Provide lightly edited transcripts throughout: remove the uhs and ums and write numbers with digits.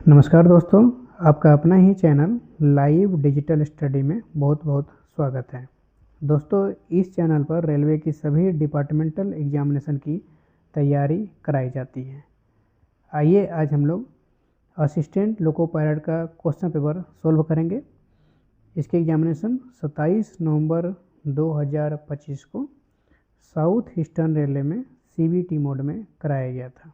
नमस्कार दोस्तों, आपका अपना ही चैनल लाइव डिजिटल स्टडी में बहुत बहुत स्वागत है। दोस्तों, इस चैनल पर रेलवे की सभी डिपार्टमेंटल एग्जामिनेशन की तैयारी कराई जाती है। आइए आज हम लोग असिस्टेंट लोको पायलट का क्वेश्चन पेपर सोल्व करेंगे। इसके एग्जामिनेशन 27 नवंबर 2025 को साउथ ईस्टर्न रेलवे में CBT मोड में कराया गया था।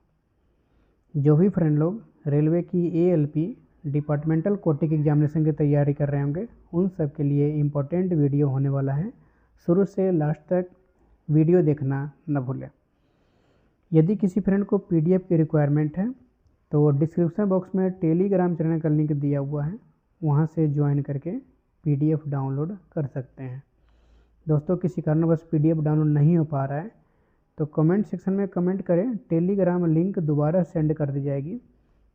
जो भी फ्रेंड लोग रेलवे की ALP डिपार्टमेंटल कोटे की एग्जामिनेशन की तैयारी कर रहे होंगे, उन सब के लिए इम्पोर्टेंट वीडियो होने वाला है। शुरू से लास्ट तक वीडियो देखना न भूलें। यदि किसी फ्रेंड को PDF की रिक्वायरमेंट है तो डिस्क्रिप्शन बॉक्स में टेलीग्राम चैनल का लिंक दिया हुआ है, वहाँ से ज्वाइन करके PDF डाउनलोड कर सकते हैं। दोस्तों, किसी कारणवश PDF डाउनलोड नहीं हो पा रहा है तो कमेंट सेक्शन में कमेंट करें, टेलीग्राम लिंक दोबारा सेंड कर दी जाएगी,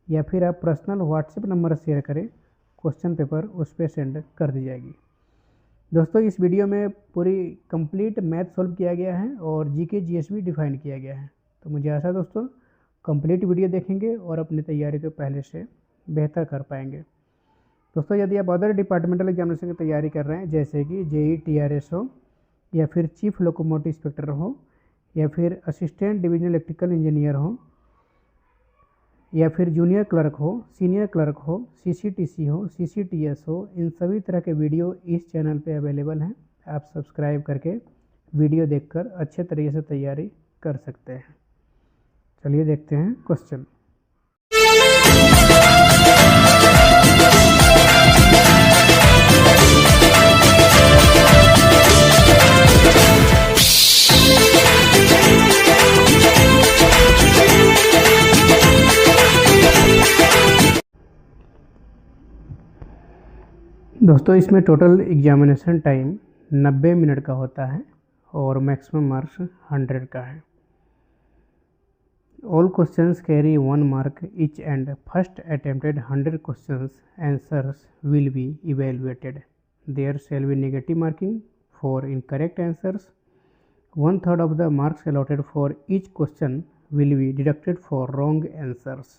या फिर आप पर्सनल WhatsApp नंबर शेयर करें, क्वेश्चन पेपर उस पर सेंड कर दी जाएगी। दोस्तों, इस वीडियो में पूरी कंप्लीट मैथ सॉल्व किया गया है और GK GS भी डिफाइन किया गया है। तो मुझे आशा दोस्तों कंप्लीट वीडियो देखेंगे और अपनी तैयारी को पहले से बेहतर कर पाएंगे। दोस्तों, यदि आप अदर डिपार्टमेंटल एग्जामिनेशन की तैयारी कर रहे हैं, जैसे कि JEE TRS हो, या फिर चीफ लोकोमोटिव इंस्पेक्टर हो, या फिर असिस्टेंट डिविजनल इलेक्ट्रिकल इंजीनियर हो, या फिर जूनियर क्लर्क हो, सीनियर क्लर्क हो, CCTC हो, CCTS हो, इन सभी तरह के वीडियो इस चैनल पे अवेलेबल हैं। आप सब्सक्राइब करके वीडियो देखकर अच्छे तरीके से तैयारी कर सकते हैं। चलिए देखते हैं क्वेश्चन। दोस्तों, इसमें टोटल एग्जामिनेशन टाइम 90 मिनट का होता है और मैक्सिमम मार्क्स 100 का है। All questions carry 1 mark each and first attempted 100 questions answers will be evaluated. There shall be negative marking for incorrect answers. 1/3 of the marks allotted for each question will be deducted for wrong answers.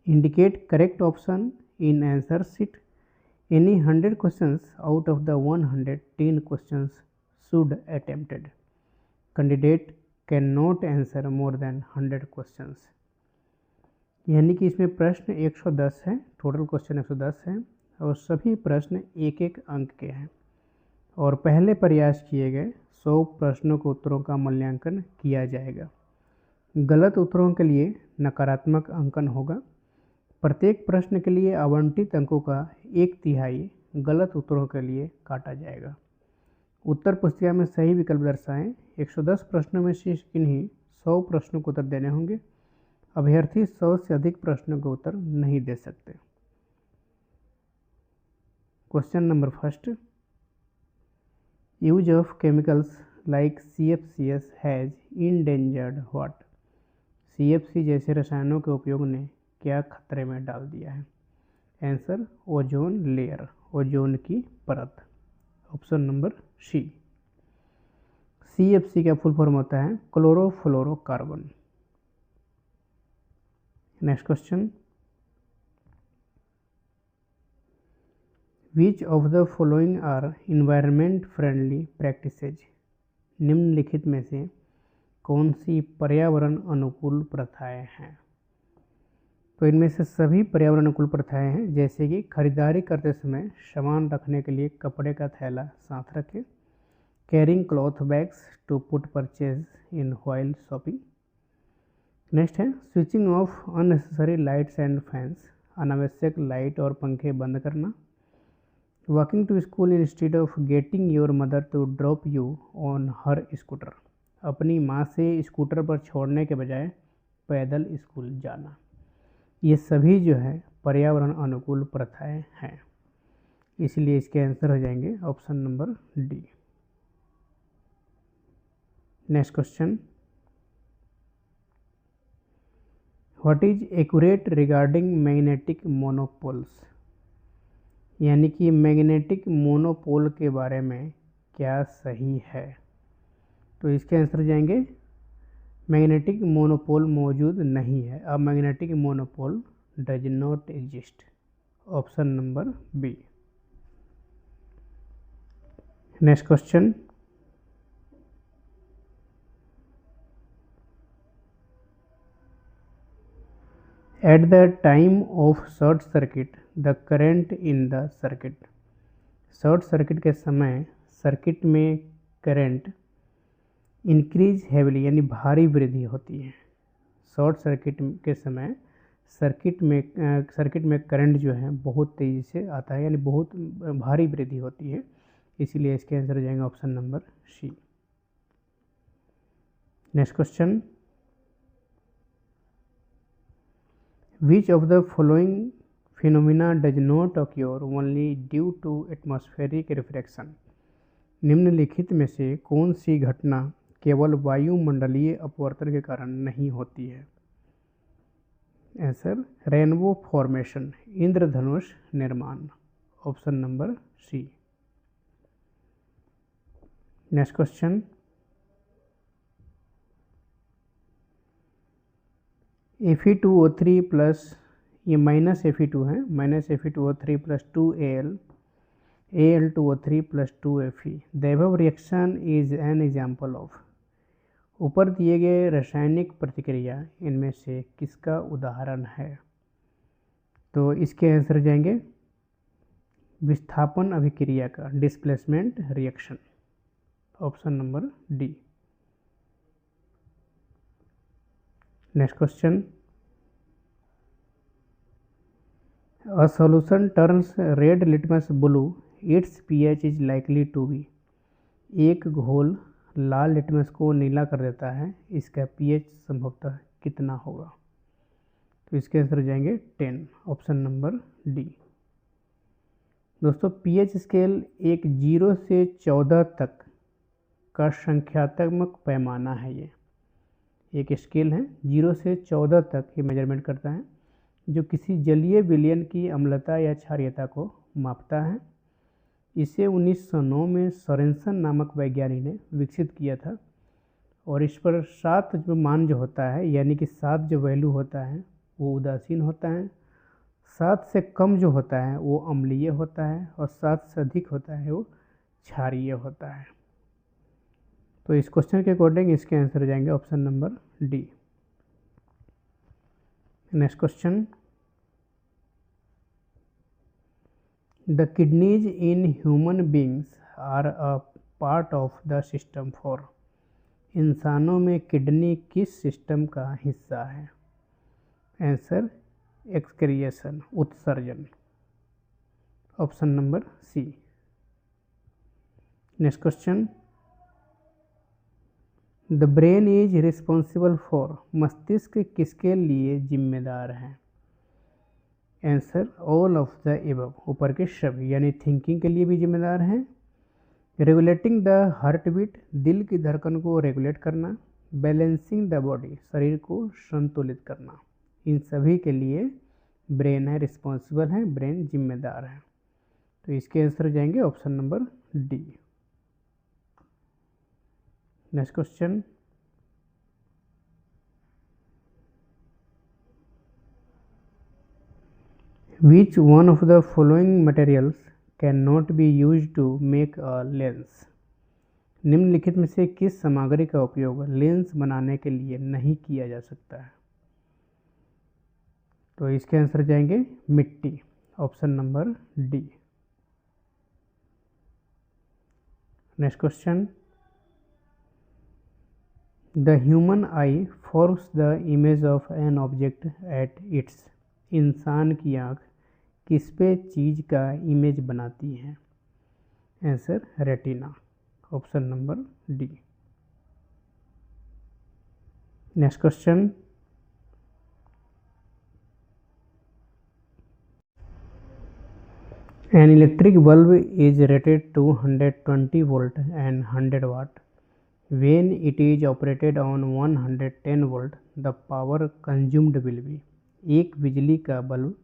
Indicate correct option in answer sheet. Any 100 questions out of the 110 questions should attempted. Candidate cannot answer more than 100 questions. यानी कि इसमें प्रश्न 110 है, total question 110 है और सभी प्रश्न एक एक अंक के हैं और पहले प्रयास किए गए 100 प्रश्नों के उत्तरों का मूल्यांकन किया जाएगा। गलत उत्तरों के लिए नकारात्मक अंकन होगा। प्रत्येक प्रश्न के लिए आवंटित अंकों का 1/3 गलत उत्तरों के लिए काटा जाएगा। उत्तर पुस्तिका में सही विकल्प दर्शाएं। 110 प्रश्नों में से किन्हीं 100 प्रश्नों को उत्तर देने होंगे। अभ्यर्थी 100 से अधिक प्रश्नों के उत्तर नहीं दे सकते। Question number first, use of chemicals like CFCs has endangered what. CFC जैसे रसायनों के उपयोग ने क्या खतरे में डाल दिया है? आंसर, ओजोन लेयर, ओजोन की परत। Option number C। CFC का फुल फॉर्म होता है chlorofluorocarbon. Next question, which of the following are environment friendly practices. निम्नलिखित में से कौन सी पर्यावरण अनुकूल प्रथाएं हैं? तो इनमें से सभी पर्यावरण अनुकूल प्रथाएं हैं, जैसे कि खरीदारी करते समय सामान रखने के लिए कपड़े का थैला साथ रखें, carrying cloth bags to put purchase in while shopping. Next है switching off unnecessary lights and fans, अनावश्यक लाइट और पंखे बंद करना। Walking to school instead of getting your mother to drop you on her scooter, अपनी माँ से scooter पर छोड़ने के बजाय पैदल स्कूल जाना। ये सभी जो है पर्यावरण अनुकूल प्रथाएं हैं, इसलिए इसके आंसर हो जाएंगे option number D। Next question, what is accurate regarding magnetic monopoles. यानी कि मैग्नेटिक मोनोपोल के बारे में क्या सही है? तो इसके आंसर जाएंगे मैग्नेटिक मोनोपोल मौजूद नहीं है, अब magnetic monopole does not exist. Option number B. Next question, at the time of short circuit the current in the circuit. Short circuit के समय सर्किट में करंट इंक्रीज हैविली यानी भारी वृद्धि होती है। शॉर्ट सर्किट के समय सर्किट में करंट जो है बहुत तेज़ी से आता है, यानी बहुत भारी वृद्धि होती है, इसीलिए इसके आंसर हो जाएंगे option number C. Next question, which of the following phenomena does not occur only due to atmospheric refraction. निम्नलिखित में से कौन सी घटना केवल वायुमंडलीय अपवर्तन के कारण नहीं होती है। आंसर, रेनबो फॉर्मेशन, इंद्रधनुष निर्माण। Option number C. Next question, Fe2O3 plus, ये माइनस Fe2 है, minus Fe2O3 plus 2Al Al2O3 plus 2Fe। The above reaction is an example of. ऊपर दिए गए रासायनिक प्रतिक्रिया इनमें से किसका उदाहरण है। तो इसके आंसर जाएंगे विस्थापन अभिक्रिया का, displacement reaction. Option number D. Next question, a solution turns red litmus blue, it's pH is likely to be. एक घोल लाल लिटमस को नीला कर देता है, इसका pH संभवतः कितना होगा। तो इसके आंसर जाएंगे 10। Option number D. दोस्तों pH स्केल एक 0 से 14 तक का संख्यात्मक पैमाना है। ये एक स्केल है, 0 से 14 तक ये मेजरमेंट करता है, जो किसी जलीय विलयन की अम्लता या क्षारीयता को मापता है। इसे 1909 में सोरेनसन नामक वैज्ञानिक ने विकसित किया था, और इस पर 7 जो मान जो होता है, यानी कि 7 जो वैल्यू होता है वो उदासीन होता है, 7 से कम जो होता है वो अम्लीय होता है, और 7 से अधिक होता है वो क्षारीय होता है। तो इस क्वेश्चन के अकॉर्डिंग इसके आंसर जाएंगे option number D. Next question, the kidneys in human beings are a part of the system for. इंसानों में किडनी किस सिस्टम का हिस्सा है। आंसर, एक्सक्रिएशन, उत्सर्जन। Option number C. Next question, the brain is responsible for. मस्तिष्क किसके लिए जिम्मेदार है। Answer, all of the above, ऊपर के सभी, यानी थिंकिंग के लिए भी जिम्मेदार है, रेगुलेटिंग द हार्ट बीट, दिल की धड़कन को रेगुलेट करना, बैलेंसिंग द बॉडी, शरीर को संतुलित करना, इन सभी के लिए ब्रेन है, रिस्पॉन्सिबल है, ब्रेन जिम्मेदार है। तो इसके आंसर जाएंगे option number D. Next question, which one of the following materials cannot be used to make a lens। निम्नलिखित में से किस सामग्री का उपयोग लेंस बनाने के लिए नहीं किया जा सकता है। तो इसके आंसर जाएंगे मिट्टी। Option number D. Next question, the human I forms the image of an object at its. इंसान की आँख किस पे चीज़ का इमेज बनाती है। Answer, retina. Option number D. Next question, an electric bulb is rated to 120 volt and 100 watt. When it is operated on 110 volt the power consumed will be. एक बिजली का बल्ब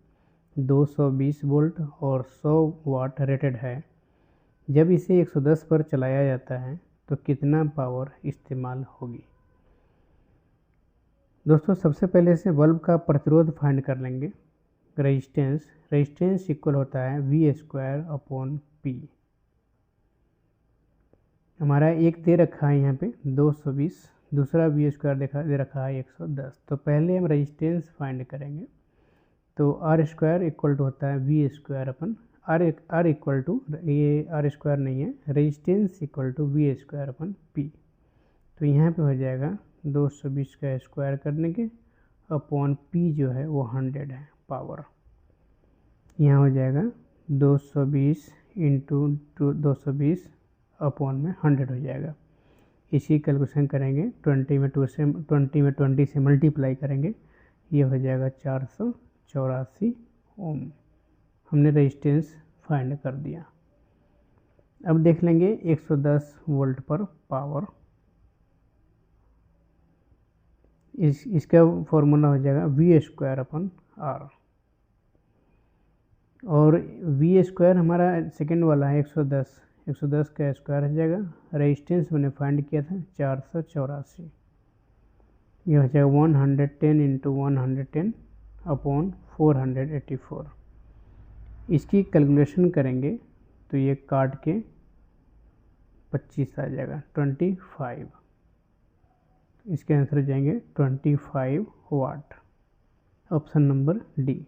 220 वोल्ट और 100 वाट रेटेड है। जब इसे 110 पर चलाया जाता है तो कितना पावर इस्तेमाल होगी। दोस्तों सबसे पहले से बल्ब का प्रतिरोध फाइंड कर लेंगे। रेजिस्टेंस इक्वल होता है V²/P। हमारा एक दे रखा है यहाँ पे 220, दूसरा V² दे रखा है 110। तो पहले हम रेजिस्टेंस फाइंड करेंगे। तो R² इक्वल टू होता है V²/R इक्वल टू, ये R² नहीं है, रेजिस्टेंस इक्वल टू V²/P। तो यहाँ पे हो जाएगा 220 का स्क्वायर करने के अपॉन P जो है वो 100 है पावर। यहाँ हो जाएगा 220 इंटू 220 अपॉन में 100 हो जाएगा। इसी कैलकुलेशन करेंगे 20 से मल्टीप्लाई करेंगे, ये हो जाएगा 484 ओम। हमने रेजिस्टेंस फाइंड कर दिया। अब देख लेंगे 110 वोल्ट पर पावर। इसका फॉर्मूला हो जाएगा V²/R, और V² हमारा सेकेंड वाला है 110 का स्क्वायर हो जाएगा। रेजिस्टेंस मैंने फाइंड किया था 484, यह हो जाएगा 110 इंटू 110 अपॉन 484। इसकी कैलकुलेशन करेंगे तो ये काट के 25 आ जाएगा 25। इसके आंसर जाएंगे 25 watt, option number D.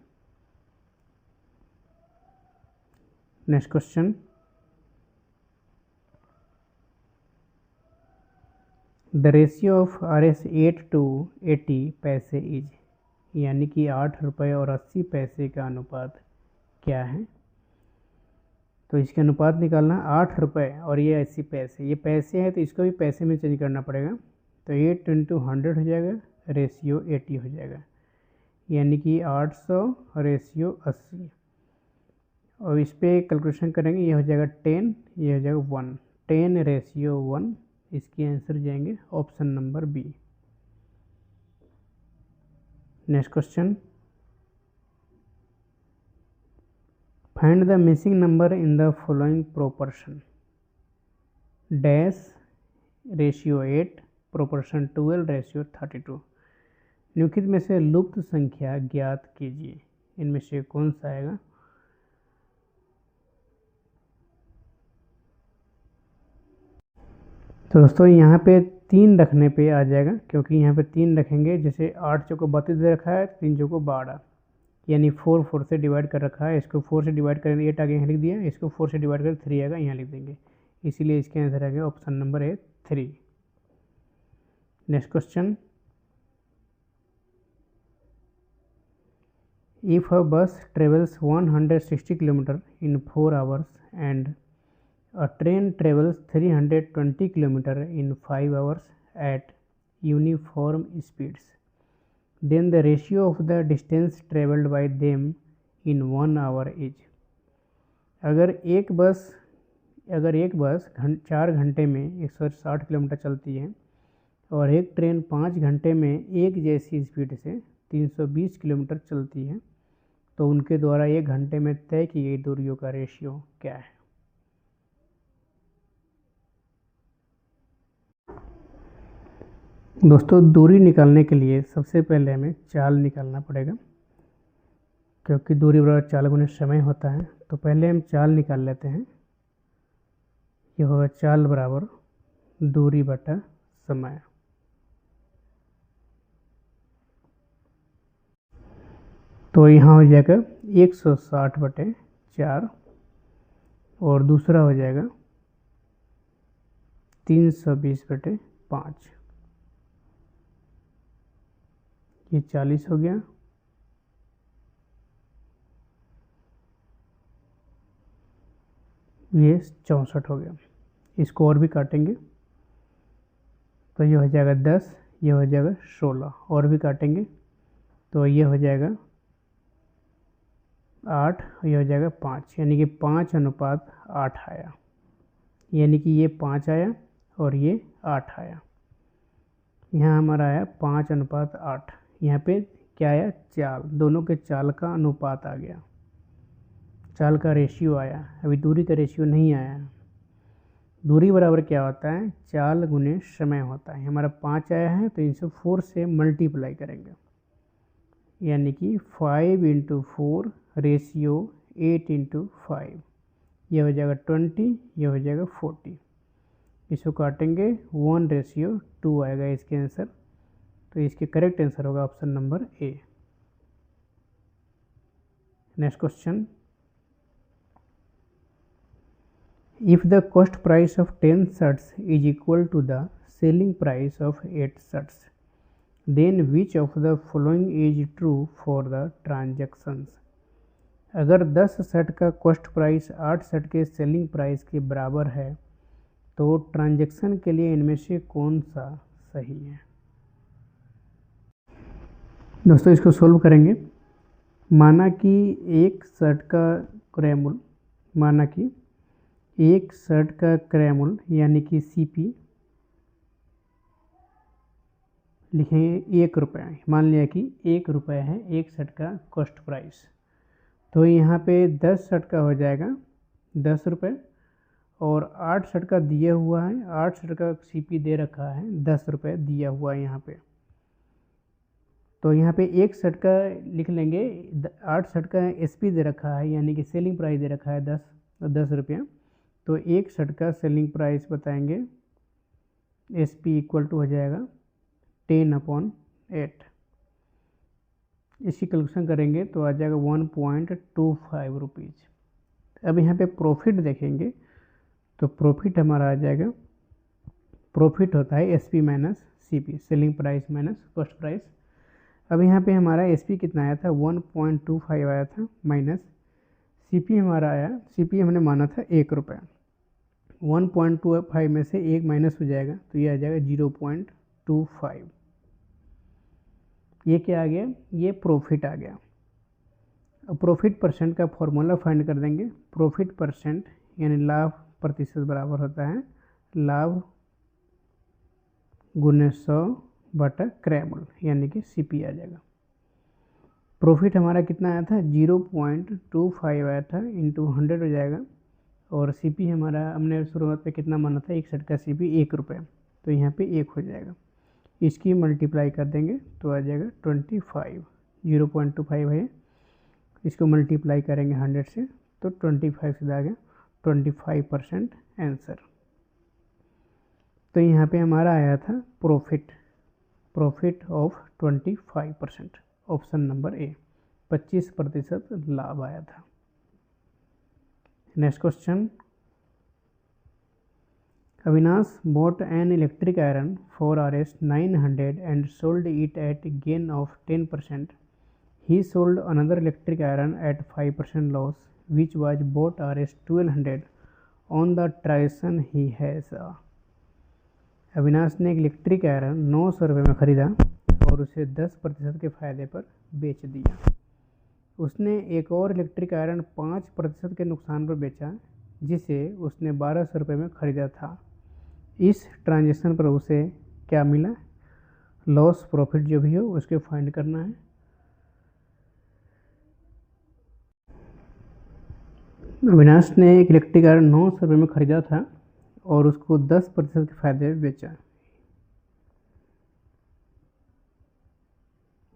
Next question, the ratio of RS 8 to 80 पैसे इज, यानी कि 8 रुपये और 80 पैसे का अनुपात क्या है। तो इसके अनुपात निकालना 8 रुपये और ये 80 पैसे, ये पैसे हैं तो इसको भी पैसे में चेंज करना पड़ेगा। तो 8 इंटू 100 हो जाएगा, रेशियो 80 हो जाएगा, यानी कि 800 रेशियो 80। और इस पर कैलकुलेशन करेंगे, ये हो जाएगा 10, ये हो जाएगा 1, 10 रेशियो 1। इसके आंसर जाएंगे option number B. Next question, find the missing number in the following proportion, dash ratio 8 proportion 12 ratio 32। निम्नलिखित में से लुप्त संख्या ज्ञात कीजिए, इनमें से कौन सा आएगा। तो दोस्तों यहाँ पे 3 रखने पे आ जाएगा, क्योंकि यहाँ पे 3 रखेंगे। जैसे 8 चौको 32 दे रखा है, 3 चौको 12, यानी 4 से डिवाइड कर रखा है। इसको 4 से डिवाइड करेंगे 8 आगे यहाँ लिख दिया, इसको 4 से डिवाइड कर 3 आएगा यहाँ लिख देंगे। इसीलिए इसके आंसर आ गया option number A 3। Next question, if a bus travels 160 kilometre in 4 hours and a train travels 320 km in 5 hours at uniform speeds, then the ratio of the distance traveled by them in 1 hour is। अगर एक बस 4 घंटे में 160 kilometre चलती है और एक train 5 घंटे में एक जैसी स्पीड से 320 किलोमीटर चलती है, तो उनके द्वारा 1 घंटे में तय की गई दूरियों का रेशियो क्या है। दोस्तों दूरी निकालने के लिए सबसे पहले हमें चाल निकालना पड़ेगा, क्योंकि दूरी बराबर चाल गुने समय होता है। तो पहले हम चाल निकाल लेते हैं। ये होगा चाल बराबर दूरी बटा समय। तो यहाँ हो जाएगा 160/4 और दूसरा हो जाएगा 320/5। ये 40 हो गया, ये 64 हो गया। इसको और भी काटेंगे तो ये हो जाएगा 10, ये हो जाएगा 16, और भी काटेंगे तो ये हो जाएगा 8, ये हो जाएगा 5, यानी कि 5:8 आया। यानी कि ये 5 आया और ये 8 आया। यहाँ हमारा आया 5:8। यहाँ पे क्या आया, चाल, दोनों के चाल का अनुपात आ गया, चाल का रेशियो आया। अभी दूरी का रेशियो नहीं आया। दूरी बराबर क्या होता है, चाल गुने समय होता है। हमारा 5 आया है तो इनसे 4 से मल्टीप्लाई करेंगे, यानी कि 5/4/8/5, यह हो जाएगा 20, यह हो जाएगा 40। इसको काटेंगे 1/2 आएगा इसके आंसर। तो इसके करेक्ट आंसर होगा option number A. Next question, if the cost price of 10 shirts is equal to the selling price of 8 shirts, then which of the following is true for the transactions. अगर 10 shirt का cost price 8 shirt के selling price के बराबर है तो transaction के लिए इनमें से कौन सा सही है। दोस्तों इसको सोल्व करेंगे। माना कि एक शर्ट का क्रय मूल्य, माना कि एक शर्ट का क्रय मूल्य यानी कि सीपी लिखेंगे 1 रुपये। मान लिया कि 1 रुपये है एक शर्ट का कॉस्ट प्राइस, तो यहाँ पे 10 शर्ट का हो जाएगा 10 रुपये, और 8 शर्ट का दिया हुआ है, 8 शर्ट का सीपी दे रखा है 10 रुपये दिया हुआ है यहाँ पे। तो यहाँ पे एक शर्ट का लिख लेंगे, 8 शर्ट का एसपी दे रखा है यानी कि सेलिंग प्राइस दे रखा है 10 रुपया। तो एक शर्ट का सेलिंग प्राइस बताएंगे एसपी इक्वल टू हो जाएगा 10/8। इसकी कैलकुलेशन करेंगे तो आ जाएगा 1.25 रुपीज़। अब यहाँ पे प्रॉफिट देखेंगे तो प्रॉफिट हमारा आ जाएगा, प्रॉफिट होता है SP minus CP, selling price minus cost price. अब यहाँ पे हमारा एसपी कितना आया था 1.25 आया था, माइनस सीपी हमारा आया, सीपी हमने माना था 1 रुपया। 1.25 में से 1 माइनस हो जाएगा तो ये आ जाएगा 0.25। ये क्या आ गया, ये प्रॉफिट आ गया। अब प्रॉफिट परसेंट का फॉर्मूला फाइंड कर देंगे। प्रॉफिट परसेंट यानी लाभ प्रतिशत बराबर होता है लाभ गुने 100 बटा क्रय मूल्य यानी कि सीपी आ जाएगा। प्रॉफिट हमारा कितना आया था 0.25 आया था, इंटू 100 हो जाएगा, और सीपी हमारा हमने शुरुआत में कितना माना था, एक शर्ट का सीपी 1 रुपये, तो यहाँ पे 1 हो जाएगा। इसकी मल्टीप्लाई कर देंगे तो आ जाएगा 25। 0.25 है, इसको मल्टीप्लाई करेंगे 100 से तो 25 से आ गया 25% आंसर। तो यहाँ पे हमारा आया था प्रॉफिट ऑफ 25%, ऑप्शन नंबर ए, 25% लाभ आया था। Next question, Avinash bought an electric iron for Rs 900 and sold it at a gain of 10%. He sold another electric iron at 5% loss, which was bought Rs 1200 on the transaction he has. Avinash ने एक electric iron 900 रुपये में ख़रीदा और उसे 10% के फ़ायदे पर बेच दिया। उसने एक और इलेक्ट्रिक आयरन 5% के नुकसान पर बेचा जिसे उसने 1200 रुपये में ख़रीदा था। इस ट्रांजैक्शन पर उसे क्या मिला, लॉस प्रॉफिट जो भी हो उसके फाइंड करना है। अविनाश ने एक इलेक्ट्रिक आयरन 900 रुपये में ख़रीदा था और उसको 10% के फायदे में बेचा,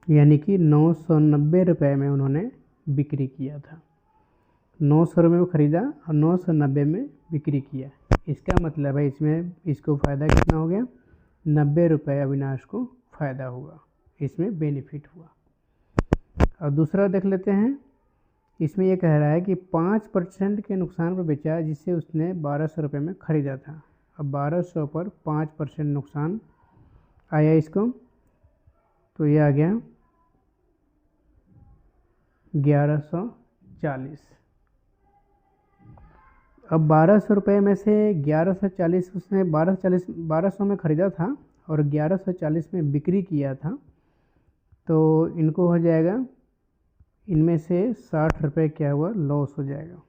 यानी कि 990 रुपये में उन्होंने बिक्री किया था। 900 रुपये में ख़रीदा और 990 में बिक्री किया। इसका मतलब है इसमें इसको फ़ायदा कितना हो गया, 90 रुपये अविनाश को फ़ायदा हुआ, इसमें बेनिफिट हुआ। और दूसरा देख लेते हैं, इसमें ये कह रहा है कि 5% के नुकसान पर बेचा जिससे उसने 1200 रुपये में ख़रीदा था। अब 1200 पर 5% नुकसान आया इसको, तो ये आ गया 1140। अब 1200 रुपये में से 1140 उसने 1200 में ख़रीदा था और 1140 में बिक्री किया था, तो इनको हो जाएगा, इनमें से 60 रुपये क्या हुआ, लॉस हो जाएगा।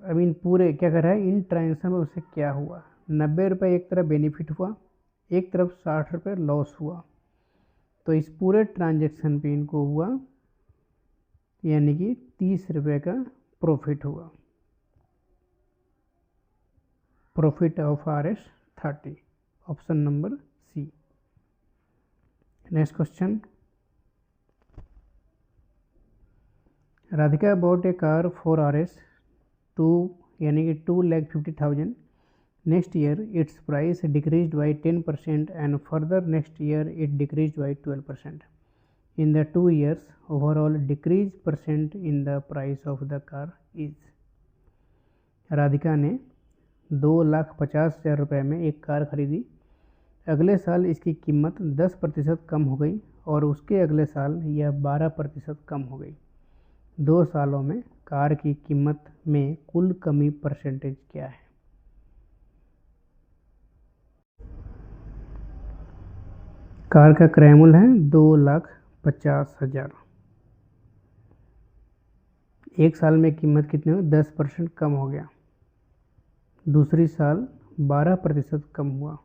अब इन पूरे क्या कर रहा है, इन ट्रांजेक्शन में उसे क्या हुआ, 90 रुपये एक तरफ बेनिफिट हुआ, एक तरफ 60 रुपये लॉस हुआ। तो इस पूरे ट्रांजेक्शन पे इनको हुआ यानी कि 30 रुपये का प्रॉफिट हुआ, profit of Rs 30, option number C. Next question, Radhika bought a car 4RS 2 यानी कि 2,50,000. Next year it's price decreased by 10% and further next year it decreased by 12%. In the 2 years overall decrease percent in the price of the car is. Radhika ने 2,50,000 रुपये में एक car खरीदी. अगले साल इसकी कीमत 10% कम हो गई और उसके अगले साल यह 12% कम हो गई. 2 सालों में कार की कीमत में कुल कमी परसेंटेज क्या है? कार का क्रय मूल्य है 2,50,000. एक साल में कीमत कितनी हुई? 10% कम हो गया. दूसरी साल 12% कम हुआ.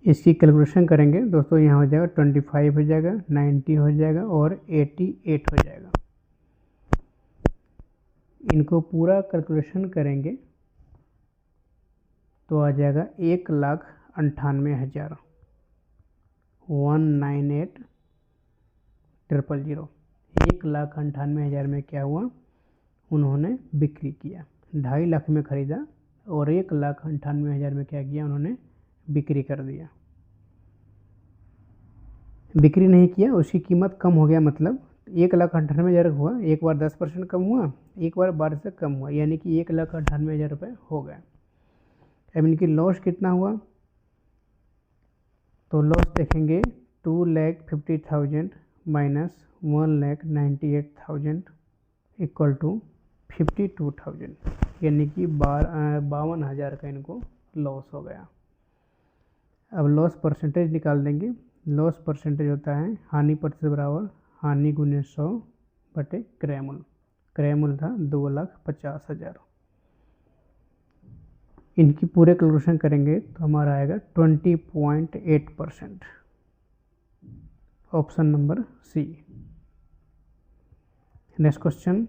इसकी कैलकुलेशन करेंगे दोस्तों. यहाँ हो जाएगा 25 हो जाएगा, 90 हो जाएगा और 88 हो जाएगा. इनको पूरा कैलकुलेशन करेंगे तो आ जाएगा 1,98,000. 198,000. 1,98,000 में क्या हुआ? उन्होंने बिक्री किया. 2.5 लाख में खरीदा और 1,98,000 में क्या किया? उन्होंने बिक्री कर दिया. बिक्री नहीं किया, उसकी कीमत कम हो गया. मतलब 1,98,000 हुआ, एक बार 10% कम हुआ, एक बार 12 से कम हुआ, यानी कि 1,98,000 रुपये हो गए. अब इनकी लॉस कितना हुआ? तो लॉस देखेंगे 2,50,000 माइनस 1,98,000 इक्वल टू 52,000, यानी कि 52,000 का इनको लॉस हो गया. अब लॉस परसेंटेज निकाल देंगे. लॉस परसेंटेज होता है हानि प्रतिशत बराबर हानि गुने 100 बटे क्रय मूल्य. क्रय मूल्य था 2,50,000. इनकी पूरे कैलकुलेशन करेंगे तो हमारा आएगा 20.8%. Option number C. Next question.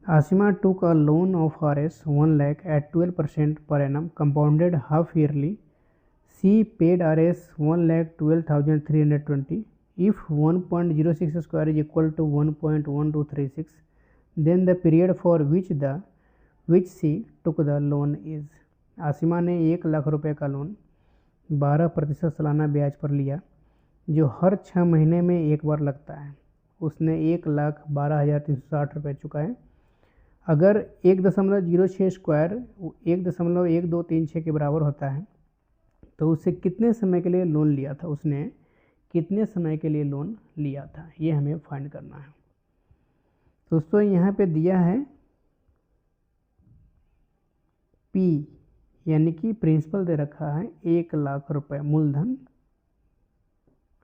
Asima took a loan of Rs 1 lakh at 12% per annum compounded half yearly. She paid Rs 1,12,320. If 1.06 square is equal to 1.1236, then the period for which she took the loan is. Asima ने 1 लाख रुपए का loan 12% सालाना ब्याज पर लिया जो हर 6 महीने में एक बार लगता है. उसने 1,12,360 रुपये चुकाए. अगर 1.06 स्क्वायर 1.1236 के बराबर होता है तो उससे कितने समय के लिए लोन लिया था? उसने कितने समय के लिए लोन लिया था, ये हमें फाइंड करना है. दोस्तों यहाँ पे दिया है P, यानी कि प्रिंसिपल दे रखा है 1 लाख रुपए. मूलधन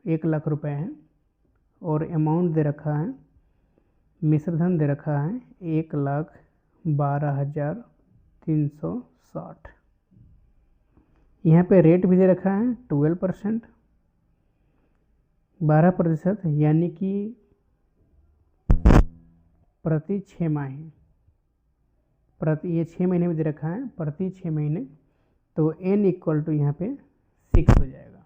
1 लाख रुपए है और अमाउंट दे रखा है, मिश्रधन दे रखा है 1,12,360. यहाँ पे रेट भी दे रखा है 12%, 12%, यानी कि प्रति 6 माही, ये 6 महीने में दे रखा है, प्रति 6 महीने. तो n इक्वल टू यहाँ पे 6 हो जाएगा.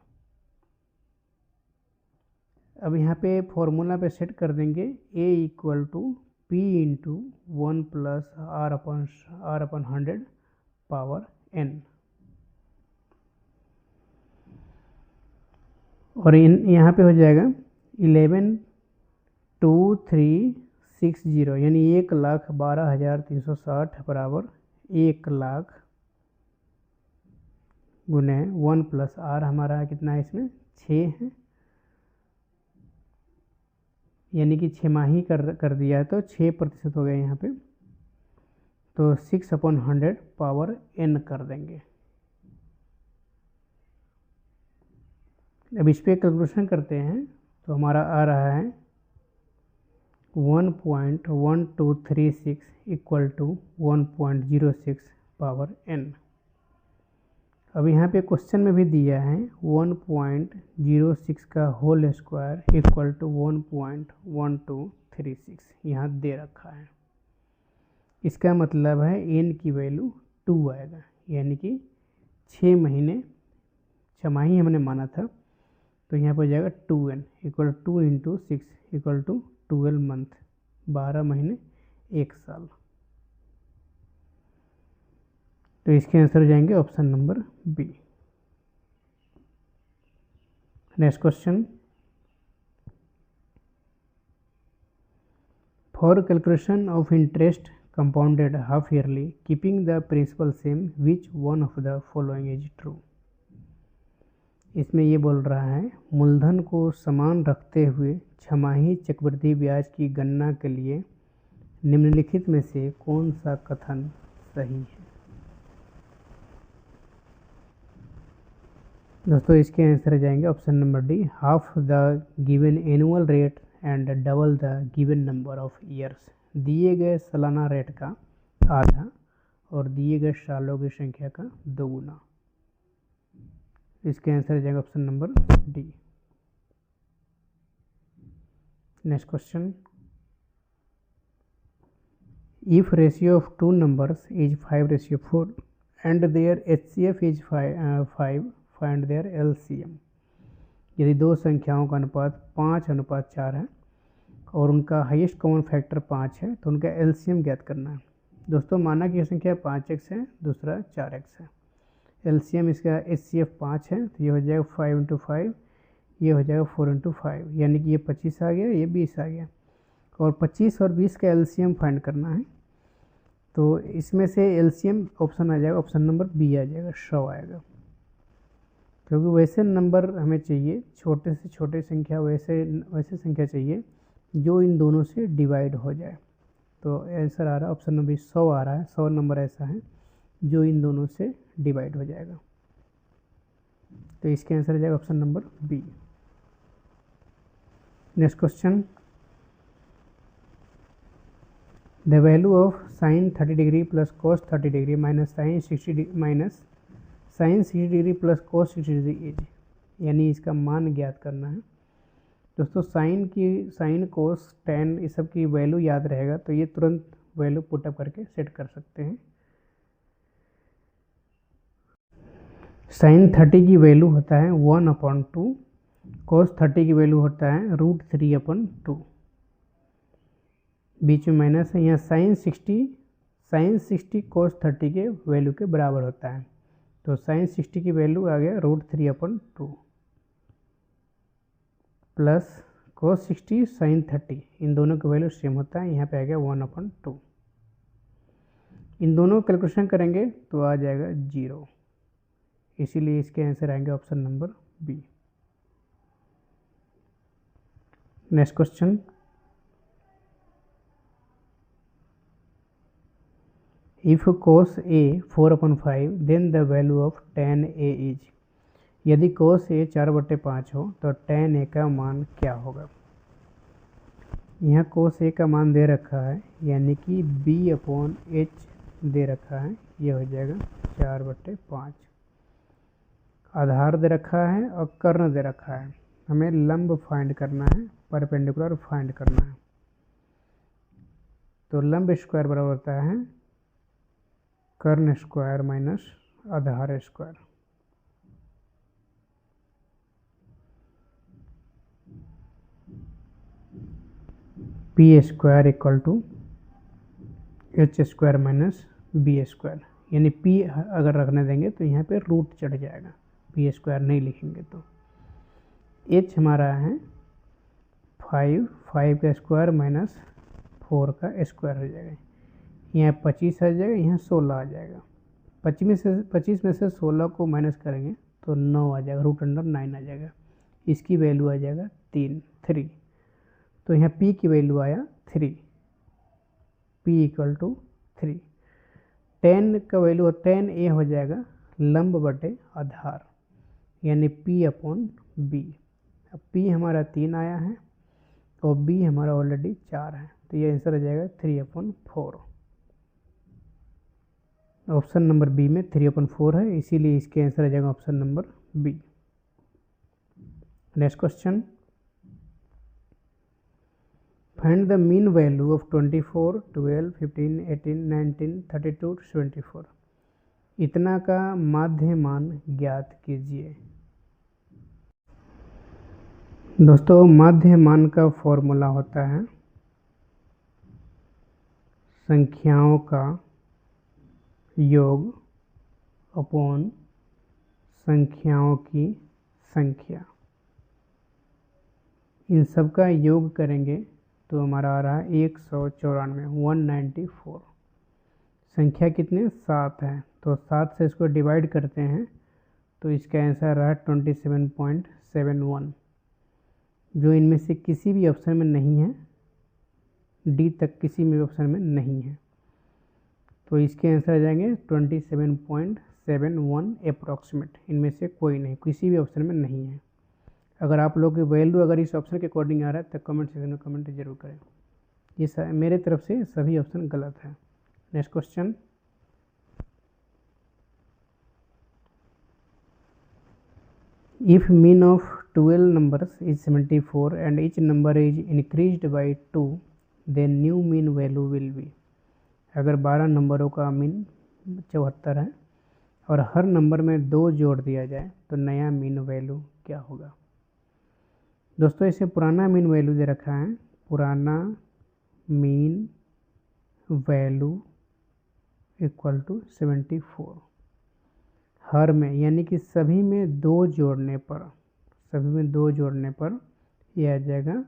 अब यहाँ पे फॉर्मूला पे सेट कर देंगे a equal to P into 1 plus R upon 100 power n. और यहाँ पे हो जाएगा 11,2360, यानी 1,12,360 बराबर 1 लाख गुने 1 प्लस R. हमारा कितना है इसमें? 6 है, यानी कि 6 माही कर दिया है तो 6% हो गया यहाँ पे. तो 6/100 पावर n कर देंगे. अब इस पर कैलकुलेशन करते हैं तो हमारा आ रहा है 1.1236 इक्वल टू 1.06 पावर n. अब यहाँ पे क्वेश्चन में भी दिया है 1.06 का होल स्क्वायर इक्वल टू 1.1236, यहाँ दे रखा है. इसका मतलब है n की वैल्यू 2 आएगा, यानी कि 6 महीने छमाही हमने माना था, तो यहाँ पर हो जाएगा 2n equal 2 × 6 equal to 12 month, 12 महीने 1 साल। तो इसके आंसर हो जाएंगे option number B. Next question, for calculation of interest compounded half yearly keeping the principal same which one of the following is true. इसमें ये बोल रहा है मूलधन को समान रखते हुए छमाही चक्रवृद्धि ब्याज की गणना के लिए निम्नलिखित में से कौन सा कथन सही है। दोस्तों इसके आंसर हो जाएंगे option number D, half the given annual rate and double the given number of years. दिए गए सालाना रेट का आधा और दिए गए सालों की संख्या का दोगुना। इसके आंसर हो जाएगा option number D. Next question, if ratio of two numbers is 5:4 and their HCF is 5 find their LCM। यदि दो संख्याओं का अनुपात 5:4 है और उनका हाईएस्ट कॉमन फैक्टर 5 है तो उनका LCM ज्ञात करना है। दोस्तों माना कि यह संख्या 5x है, दूसरा 4x है। LCM इसका HCF 5 है, तो ये हो जाएगा 5 × 5, ये हो जाएगा 4 × 5, यानी कि ये 25 आ गया, ये 20 आ गया। और 25 और 20 का LCM फाइंड करना है, तो इसमें से LCM ऑप्शन आ जाएगा, ऑप्शन नंबर बी आ जाएगा, 100 आएगा। क्योंकि वैसे नंबर हमें चाहिए, छोटे से छोटे संख्या वैसे संख्या चाहिए जो इन दोनों से डिवाइड हो जाए। तो आंसर आ रहा है ऑप्शन नंबर 100 आ रहा है। 100 नंबर ऐसा है जो इन दोनों से डिवाइड हो जाएगा। तो इसके आंसर हो जाएगा option number B. Next question, the value of sin 30 degree plus cos 30 degree minus sin 60 degree plus cos 60 degree is, यानी इसका मान ज्ञात करना है। दोस्तों साइन कोस tan इस सब की वैल्यू याद रहेगा तो ये तुरंत वैल्यू पुटअप करके सेट कर सकते हैं। sin 30 की वैल्यू होता है 1/2, cos 30 की वैल्यू होता है √3/2, बीच में माइनस है। यहाँ sin 60 cos 30 के वैल्यू के बराबर होता है, तो sin 60 की वैल्यू आ गया √3/2 प्लस cos 60 sin 30, इन दोनों का वैल्यू सेम होता है, यहाँ पे आ गया 1/2। इन दोनों कैलकुलेशन करेंगे तो आ जाएगा 0, इसीलिए इसके आंसर आएंगे option number B. Next question, if cos A 4/5 then the value of tan A is. यदि cos A 4/5 हो तो tan A का मान क्या होगा। यहाँ cos A का मान दे रखा है, यानी कि B/H दे रखा है, ये हो जाएगा 4/5। आधार दे रखा है और कर्ण दे रखा है, हमें लंब फाइंड करना है, परपेंडिकुलर फाइंड करना है। तो लंब स्क्वायर बराबर होता है कर्ण स्क्वायर माइनस आधार square. P square equal to H square minus B square, यानी पी अगर रखने देंगे तो यहाँ पे रूट चढ़ जाएगा, पी स्क्वायर नहीं लिखेंगे तो। एच हमारा है 5 का स्क्वायर माइनस 4 का स्क्वायर हो जाएगा, यहाँ 25 आ जाएगा, यहाँ 16 आ जाएगा। 25 में से 16 को माइनस करेंगे तो 9 आ जाएगा, √9 आ जाएगा। इसकी वैल्यू आ जाएगा 3। तो यहाँ p की वैल्यू आया 3, p इक्वल टू 3। tan का वैल्यू tan A हो जाएगा लंब बटे आधार, यानी p/b। अब p हमारा 3 आया है और b हमारा ऑलरेडी 4 है, तो ये आंसर आ जाएगा 3/4। ऑप्शन नंबर बी में 3/4 है, इसीलिए इसके आंसर आ जाएगा option number B. Next question, find the mean value of 24, 12, 15, 18, 19, 32, 74। इतना का माध्य मान ज्ञात कीजिए। दोस्तों माध्य मान का फॉर्मूला होता है संख्याओं का योग अपॉन संख्याओं की संख्या। इन सब का योग करेंगे तो हमारा आ रहा है 194, 194। संख्या कितने 7 है, तो 7 से इसको डिवाइड करते हैं तो इसका आंसर रहा 27.71, जो इनमें से किसी भी ऑप्शन में नहीं है, डी तक किसी भी ऑप्शन में नहीं है। तो इसके आंसर आ जाएंगे 27.71 अप्रॉक्सीमेट, इनमें से कोई नहीं, किसी भी ऑप्शन में नहीं है। अगर आप लोग की वैल्यू अगर इस ऑप्शन के अकॉर्डिंग आ रहा है तो कमेंट सेक्शन में कमेंट जरूर करें। ये मेरे तरफ से सभी ऑप्शन गलत है। Next question, if mean of 12 numbers is 74 and each number is increased by 2 then new mean value will be। अगर 12 नंबरों का मीन 74 है और हर नंबर में 2 जोड़ दिया जाए तो नया मीन वैल्यू क्या होगा। दोस्तों इसे पुराना मीन वैल्यू दे रखा है, पुराना मीन वैल्यू इक्वल टू 74। हर में यानी कि सभी में 2 जोड़ने पर, सभी में 2 जोड़ने पर यह आ जाएगा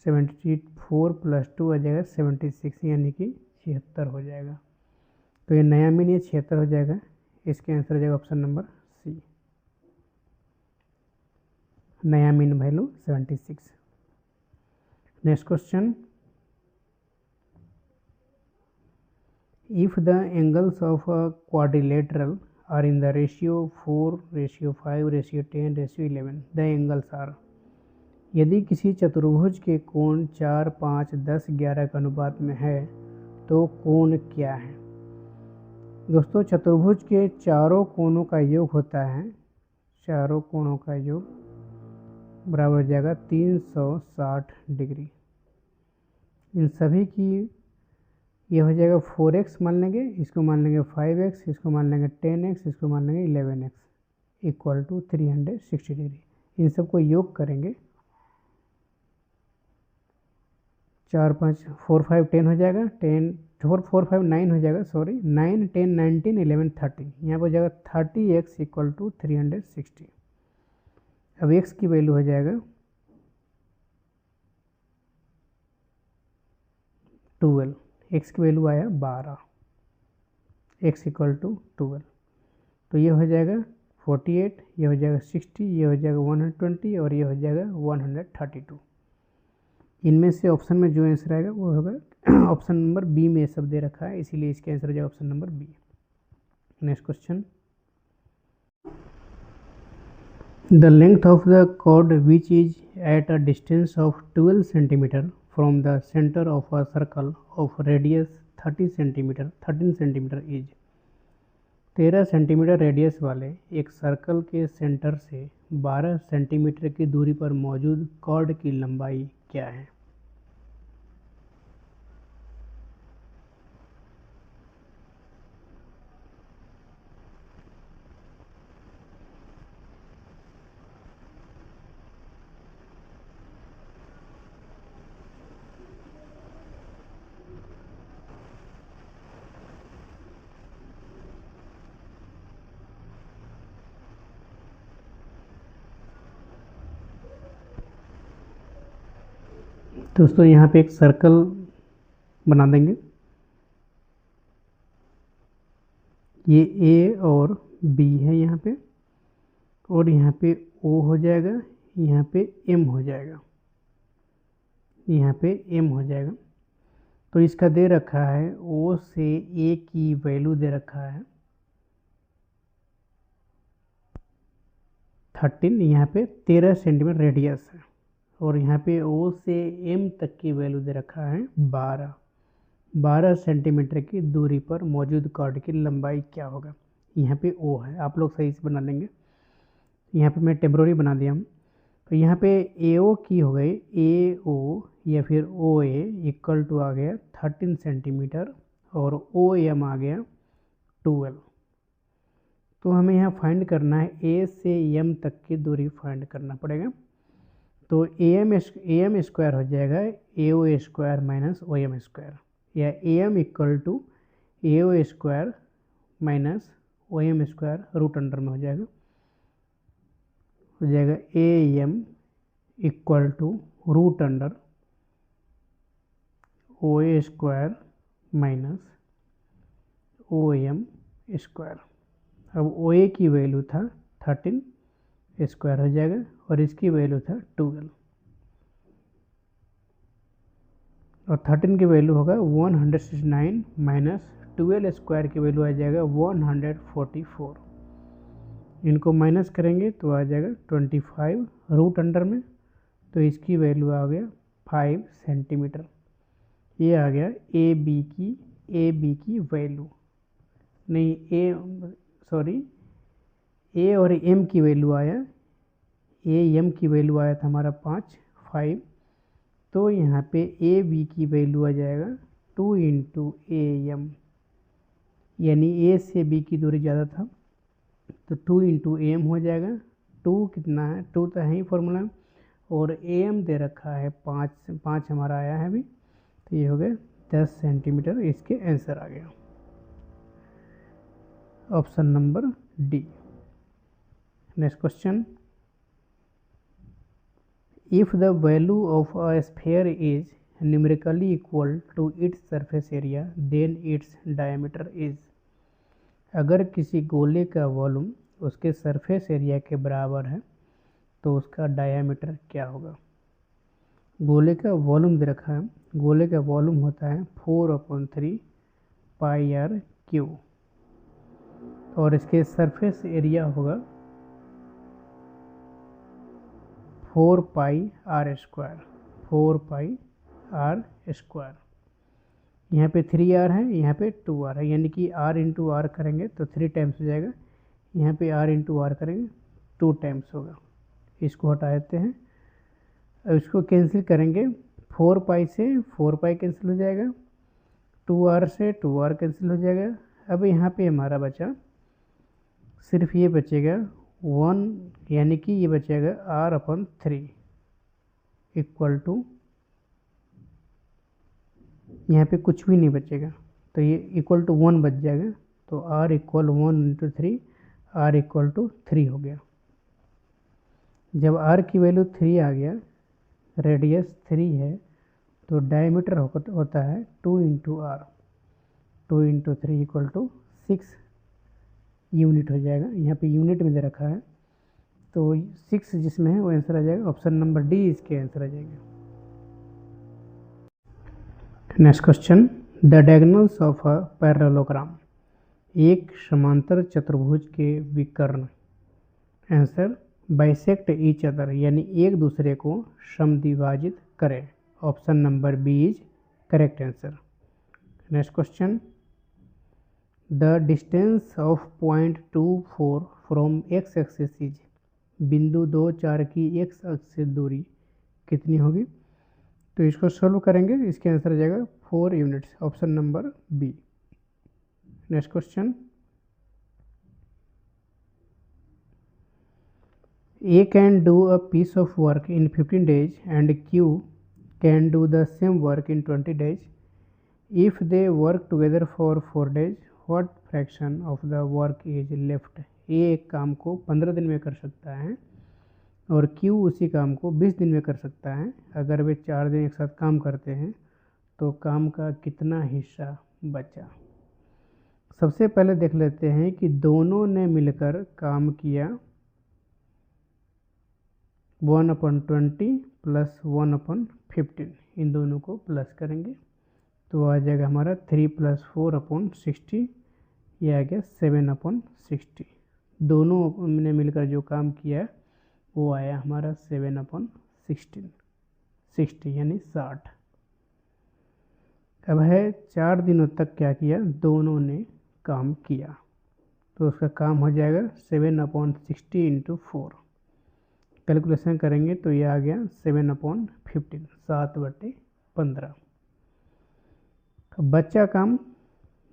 74 + 2 आ जाएगा 76, यानी कि 76 हो जाएगा। तो ये नया मीन ये 76 हो जाएगा। इसके आंसर हो जाएगा ऑप्शन नंबर सी, नया mean value 76। Next question, if the angles of a quadrilateral are in the ratio 4:5:10:11 the angles are। यदि किसी चतुर्भुज के कोण 4, 5, 10, 11 के अनुपात में है तो कोण क्या है। दोस्तों चतुर्भुज के चारों कोणों का योग होता है, चारों कोणों का योग बराबर हो जाएगा 360 डिग्री। इन सभी की ये हो जाएगा 4x मान लेंगे, इसको मान लेंगे 5x, इसको मान लेंगे 10x, इसको मान लेंगे 11x इक्वल टू 360 डिग्री। इन सबको योग करेंगे 4, 5, 4, 5, 10 हो जाएगा, 10 4, 4, 5, 9 हो जाएगा, सॉरी 9, 10, 19, 11, 30, यहाँ पर हो जाएगा 30x इक्वल टू 360। अब x की वैल्यू हो जाएगा 12, x की वैल्यू आया 12, x इक्वल टू 12। तो ये हो जाएगा 48, ये हो जाएगा 60, ये हो जाएगा 120 और ये हो जाएगा 132। इनमें से ऑप्शन में जो आंसर आएगा वो होगा ऑप्शन नंबर बी में सब दे रखा है, इसीलिए इसके आंसर हो जाएगा option number B. Next question, the length of the chord which is at a distance of 12 cm from the center of a circle of radius 13 cm is। 13 centimetre radius वाले एक सर्कल के centre से 12 centimetre की दूरी पर मौजूद cord की लंबाई क्या है। दोस्तों यहाँ पे एक सर्कल बना देंगे, ये ए और बी है यहाँ पे, और यहाँ पे ओ हो जाएगा, यहाँ पे एम हो जाएगा, यहाँ पे एम हो जाएगा। तो इसका दे रखा है ओ से ए की वैल्यू दे रखा है 13, यहाँ पे 13 सेंटीमीटर रेडियस है, और यहाँ पे ओ से एम तक की वैल्यू दे रखा है 12 सेंटीमीटर की दूरी पर मौजूद कॉर्ड की लंबाई क्या होगा। यहाँ पे ओ है, आप लोग सही से बना लेंगे, यहाँ पे मैं टेम्पररी बना दिया हूँ। तो यहाँ पे ए ओ की हो गई ए ओ या फिर ओ ए इक्वल टू आ गया 13 सेंटीमीटर और ओ एम आ गया 12। तो हमें यहाँ फाइंड करना है ए से एम तक की दूरी फाइंड करना पड़ेगा। तो AM स्क्वायर हो जाएगा AO square minus OM square, या AM equal to AO square minus OM square root under में हो जाएगा AM equal to root under OA square minus OM square. अब OA की वैल्यू था 13 स्क्वायर हो जाएगा और इसकी वैल्यू था 12, और 13 की वैल्यू होगा 169 माइनस 12 स्क्वायर की वैल्यू आ जाएगा 144। इनको माइनस करेंगे तो आ जाएगा 25 रूट अंडर में, तो इसकी वैल्यू आ गया 5 सेंटीमीटर। ये आ गया ए बी की वैल्यू, नहीं ए और एम की वैल्यू आया, एम की वैल्यू आया था हमारा 5, तो यहाँ पे ए बी की वैल्यू आ जाएगा 2 इंटू AM, यानी ए से बी की दूरी ज़्यादा था तो 2 इंटू AM हो जाएगा। 2 कितना है, 2 तो है ही फॉर्मूला, और AM दे रखा है 5 हमारा आया है अभी, तो ये हो गया 10 सेंटीमीटर। इसके आंसर आ गया option number D. Next question, if the value of a sphere is numerically equal to its surface area then its diameter is। अगर किसी गोले का वॉल्यूम उसके सरफेस एरिया के बराबर है तो उसका डायामीटर क्या होगा। गोले का वॉल्यूम दे रखा है, गोले का वॉल्यूम होता है 4/3 πr3, और इसके सरफेस एरिया होगा 4 पाई आर स्क्वायर। यहाँ पे 3r है, यहाँ पे 2r है, यानी कि r इंटू आर करेंगे तो 3 टाइम्स हो जाएगा, यहाँ पे r इंटू आर करेंगे 2 टाइम्स होगा। इसको हटा देते हैं, अब इसको कैंसिल करेंगे, 4 पाई से 4 पाई कैंसिल हो जाएगा, 2r से 2r कैंसिल हो जाएगा। अब यहाँ पे हमारा बचा सिर्फ ये बचेगा 1, यानी कि ये बचेगा r/3 इक्वल टू, यहाँ पे कुछ भी नहीं बचेगा तो ये इक्वल टू 1 बच जाएगा, तो r equal 1 into 3, r equal to 3 हो गया। जब r की वैल्यू 3 आ गया, रेडियस 3 है, तो डायमीटर होता है 2 into R, 2 into 3 equal to 6 unit हो जाएगा। यहाँ पे यूनिट में दे रखा है, तो 6 जिसमें है वो आंसर आ जाएगा, ऑप्शन नंबर डी इसके आंसर आ जाएगा। Next question, the diagonals of a parallelogram, एक समांतर चतुर्भुज के विकर्ण, आंसर बाइसेक्ट ईच अदर, यानी एक दूसरे को समद्विभाजित करें, option number B is correct answer. Next question, the distance of point 24 from X axis is, बिंदु 2, 4 की एक्स अक्ष से दूरी कितनी होगी। तो इसको सोल्व करेंगे, इसके आंसर आ जाएगा 4 units, option number B. Next question, A can do a piece of work in 15 days and Q can do the same work in 20 days. If they work together for 4 days, what fraction of the work is left? A एक काम को 15 दिन में कर सकता है और Q उसी काम को 20 दिन में कर सकता है। अगर वे 4 दिन एक साथ काम करते हैं तो काम का कितना हिस्सा बचा। सबसे पहले देख लेते हैं कि दोनों ने मिलकर काम किया 1/20 प्लस 1/15, इन दोनों को प्लस करेंगे तो आ जाएगा हमारा 3 + 4/60, यह आ गया 7/60। दोनों ने मिलकर जो काम किया वो आया हमारा 7/60 यानी 60। अब है 4 दिनों तक क्या किया, दोनों ने काम किया, तो उसका काम हो जाएगा 7/60 × 4। कैलकुलेशन करेंगे तो ये आ गया 7/15, 7/15। बच्चा काम,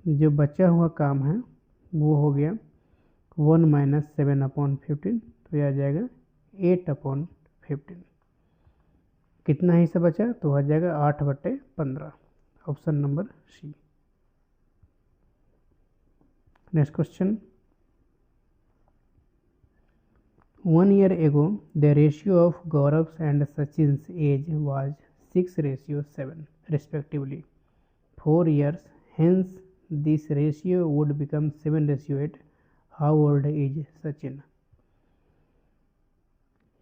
जो बचा हुआ काम है वो हो गया 1 - 7/15, तो यह आ जाएगा 8/15। कितना हिस्सा बचा, तो हो जाएगा 8/15, option number C. Next question, 1 year ago the ratio of Gaurav's and Sachin's age was 6:7 respectively. 4 years hence this ratio would become 7:8. How old is Sachin?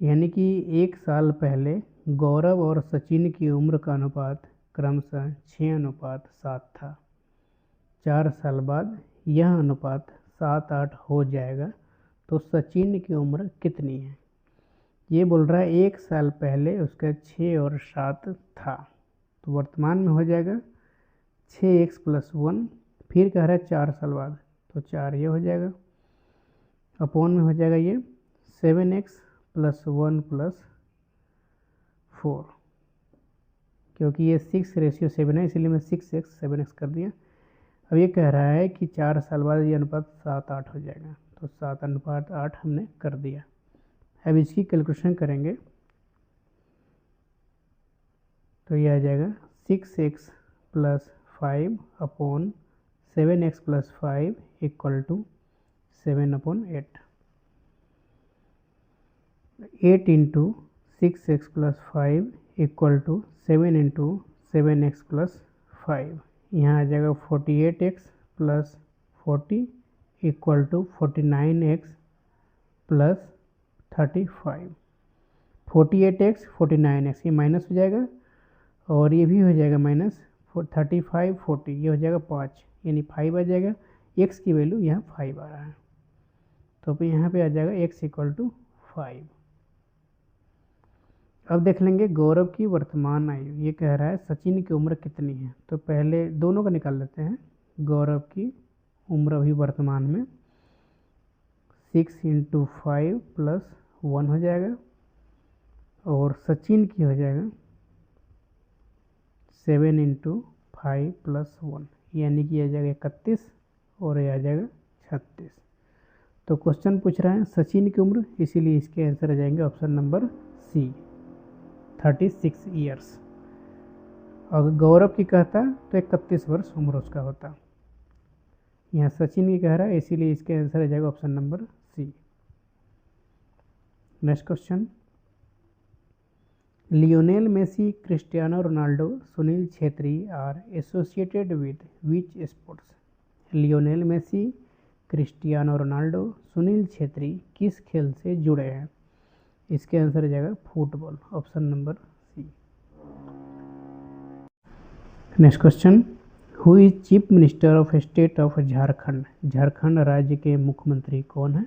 यानी कि 1 साल पहले गौरव और सचिन की उम्र का अनुपात क्रमशः 6:7 था। 4 साल बाद यह अनुपात 7:8 हो जाएगा, तो सचिन की उम्र कितनी है? ये बोल रहा है 1 साल पहले उसका 6 और 7 था, तो वर्तमान में हो जाएगा 6x + 1, फिर कह रहा है 4 साल बाद, तो 4 ये हो जाएगा, अपॉन में हो जाएगा ये 7x + 1 + 4, क्योंकि ये 6:7 है इसलिए मैं 6x 7x कर दिया। अब ये कह रहा है कि 4 साल बाद ये अनुपात 7:8 हो जाएगा, तो 7:8 हमने कर दिया। अब इसकी कैलकुलेशन करेंगे तो ये आ जाएगा 6x + 5 upon 7x + 5 = 7/8। 8 × 6x + 5 = 7 × 7x + 5। यहाँ आ जाएगा 48x + 40 = 49x + 35। 48x 49x ये माइनस हो जाएगा, और ये भी हो जाएगा माइनस 35 40, ये हो जाएगा 5, यानी 5 आ जाएगा। x की वैल्यू यहाँ 5 आ रहा है, तो यहाँ पे आ जाएगा x = 5। अब देख लेंगे गौरव की वर्तमान आयु। ये कह रहा है सचिन की उम्र कितनी है, तो पहले दोनों का निकाल लेते हैं। गौरव की उम्र अभी वर्तमान में 6 × 5 + 1 हो जाएगा, और सचिन की हो जाएगा 7 × 5 + 1, यानी कि आ जाएगा 31, और ये आ जाएगा 36। तो क्वेश्चन पूछ रहा है सचिन की उम्र, इसीलिए इसके आंसर आ जाएंगे ऑप्शन नंबर सी, 36 ईयर्स। अगर गौरव की कहता तो 31 वर्ष उम्र उसका होता। यहाँ सचिन की कह रहा है, इसीलिए इसके आंसर आ जाएगा option number C. Next question, Lionel Messi, Cristiano Ronaldo, Sunil Chhetri are associated with which sports? Lionel Messi, Cristiano Ronaldo, Sunil Chhetri किस खेल से जुड़े हैं? इसके आंसर आ जाएगा football, option number C. Next question, who is chief minister of state of Jharkhand? Jharkhand राज्य के मुख्यमंत्री कौन है?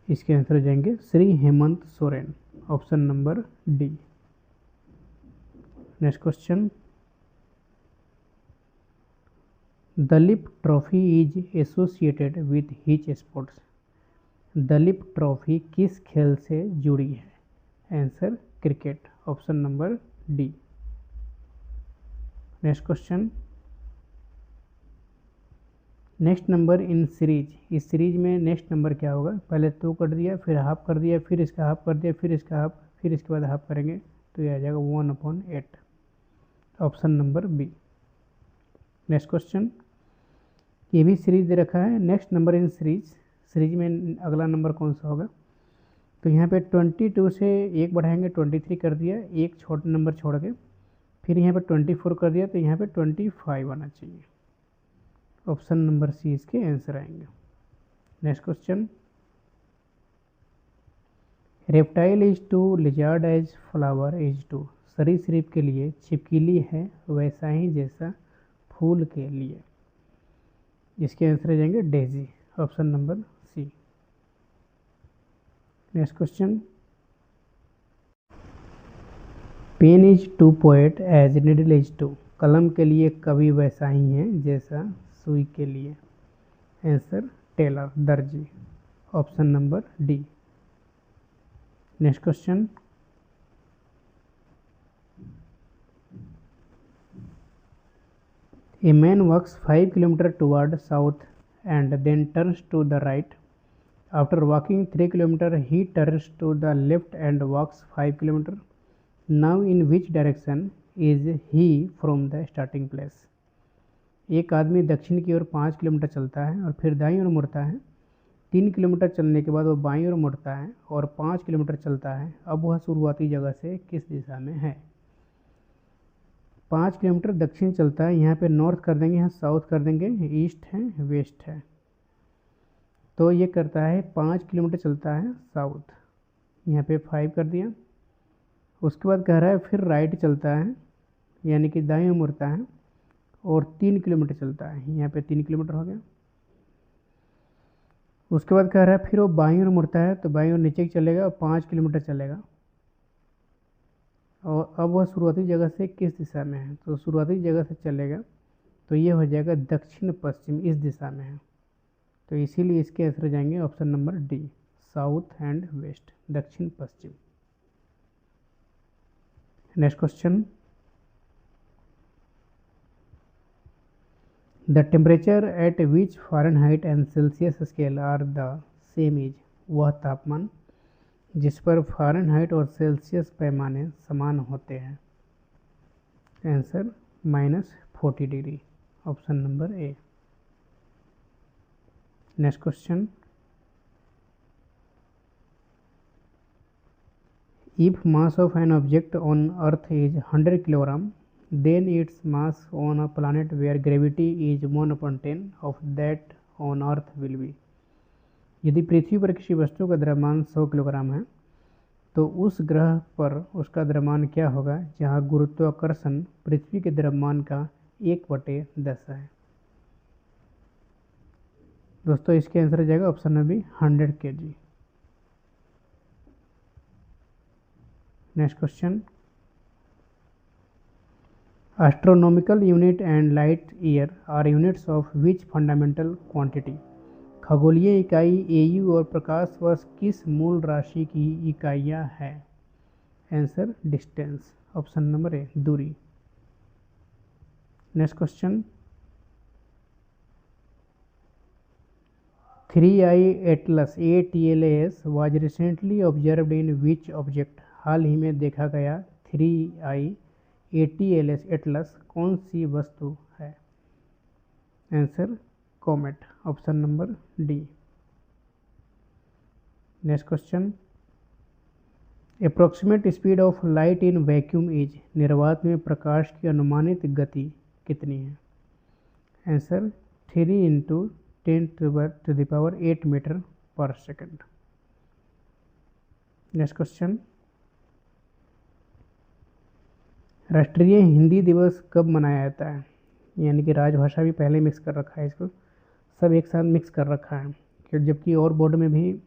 इसके आंसर हो जाएंगे Shri Hemant Soren, option number D. Next question, Duleep trophy is associated with which sports? Duleep trophy किस खेल से जुड़ी है? Answer cricket, option number D. Next question, next number in series, इस सीरीज में नेक्स्ट नंबर क्या होगा? पहले 2 कर दिया, फिर हाफ कर दिया, फिर इसका हाफ कर दिया, फिर इसका हाफ, फिर इसके बाद हाफ करेंगे, तो ये आ जाएगा 1/8, option number B. Next question, ये भी सीरीज दे रखा है, next number in series, series में अगला नंबर कौन सा होगा? तो यहाँ पे 22 से 1 बढ़ाएंगे, 23 कर दिया, एक छोटा नंबर छोड़ के, फिर यहाँ पे 24 कर दिया, तो यहाँ पे 25 आना चाहिए, ऑप्शन नंबर सी इसके आंसर आएंगे। Next question, reptile is to lizard as flower is to, सरीसृप के लिए छिपकली है वैसा ही जैसा फूल के लिए। इसके आंसर आ जाएंगे daisy, option number C. Next question, pen is to poet as needle is to, कलम के लिए कवि वैसा ही है जैसा सुई के लिए। आंसर टेलर, दर्जी, option number D. Next question, A man walks 5 km toward south and then turns to the right. After walking 3 km, he turns to the left and walks 5 km. Now in which direction is he from the starting place. एक आदमी दक्षिण की ओर 5 kilometre चलता है और फिर दाईं ओर मुड़ता है। 3 किलोमीटर चलने के बाद वो बाईं ओर मुड़ता है और 5 किलोमीटर चलता है। अब वह शुरुआती जगह से किस दिशा में है। 5 किलोमीटर दक्षिण चलता है, यहाँ पे नॉर्थ कर देंगे, यहाँ साउथ कर देंगे, ईस्ट है वेस्ट है, तो ये करता है 5 किलोमीटर चलता है साउथ, यहाँ पे 5 कर दिया। उसके बाद कह रहा है फिर राइट चलता है, यानी कि दाईं ओर मुड़ता है और 3 किलोमीटर चलता है, यहाँ पे 3 किलोमीटर हो गया। उसके बाद कह रहा है फिर वो बाईं ओर मुड़ता है, तो बाईं ओर नीचे चलेगा और 5 किलोमीटर चलेगा। और अब वह शुरुआती जगह से किस दिशा में है, तो शुरुआती जगह से चलेगा तो ये हो जाएगा दक्षिण पश्चिम, इस दिशा में है, तो इसीलिए इसके आंसर जाएंगे option number D, south and west, दक्षिण पश्चिम। Next question, the temperature at which Fahrenheit and Celsius scale are the same is. वह तापमान जिस पर फ़ारेनहाइट और सेल्सियस पैमाने समान होते हैं। Answer -40 degree, option number A. Next question, if mass of an object on earth is 100 kilogram, then its mass on a planet where gravity is 1/10 of that on earth will be। यदि पृथ्वी पर किसी वस्तु का द्रव्यमान 100 kilogram है तो उस ग्रह पर उसका द्रव्यमान क्या होगा जहां गुरुत्वाकर्षण पृथ्वी के द्रव्यमान का 1/10 है। दोस्तों इसके आंसर हो जाएगा option number B, 100 kg। Next question, astronomical unit and light year are units of which fundamental quantity. खगोलीय इकाई एयू और प्रकाश वर्ष किस मूल राशि की इकाइयाँ हैं। Answer distance, option number A, दूरी। Next question, 3i Atlas ATLAS was recently observed in which object. हाल ही में देखा गया 3i ATLAS एटलस कौन सी वस्तु है। Answer comet, option number D. Next question, approximate speed of light in vacuum is. निर्वात में प्रकाश की अनुमानित गति कितनी है। आंसर 3 × 10⁸ मीटर पर सेकेंड। नेक्स्ट क्वेश्चन, राष्ट्रीय हिंदी दिवस कब मनाया जाता है। यानी कि राजभाषा भी पहले मिक्स कर रखा है, इसको सब एक साथ मिक्स कर रखा है, जबकि और बोर्ड में भी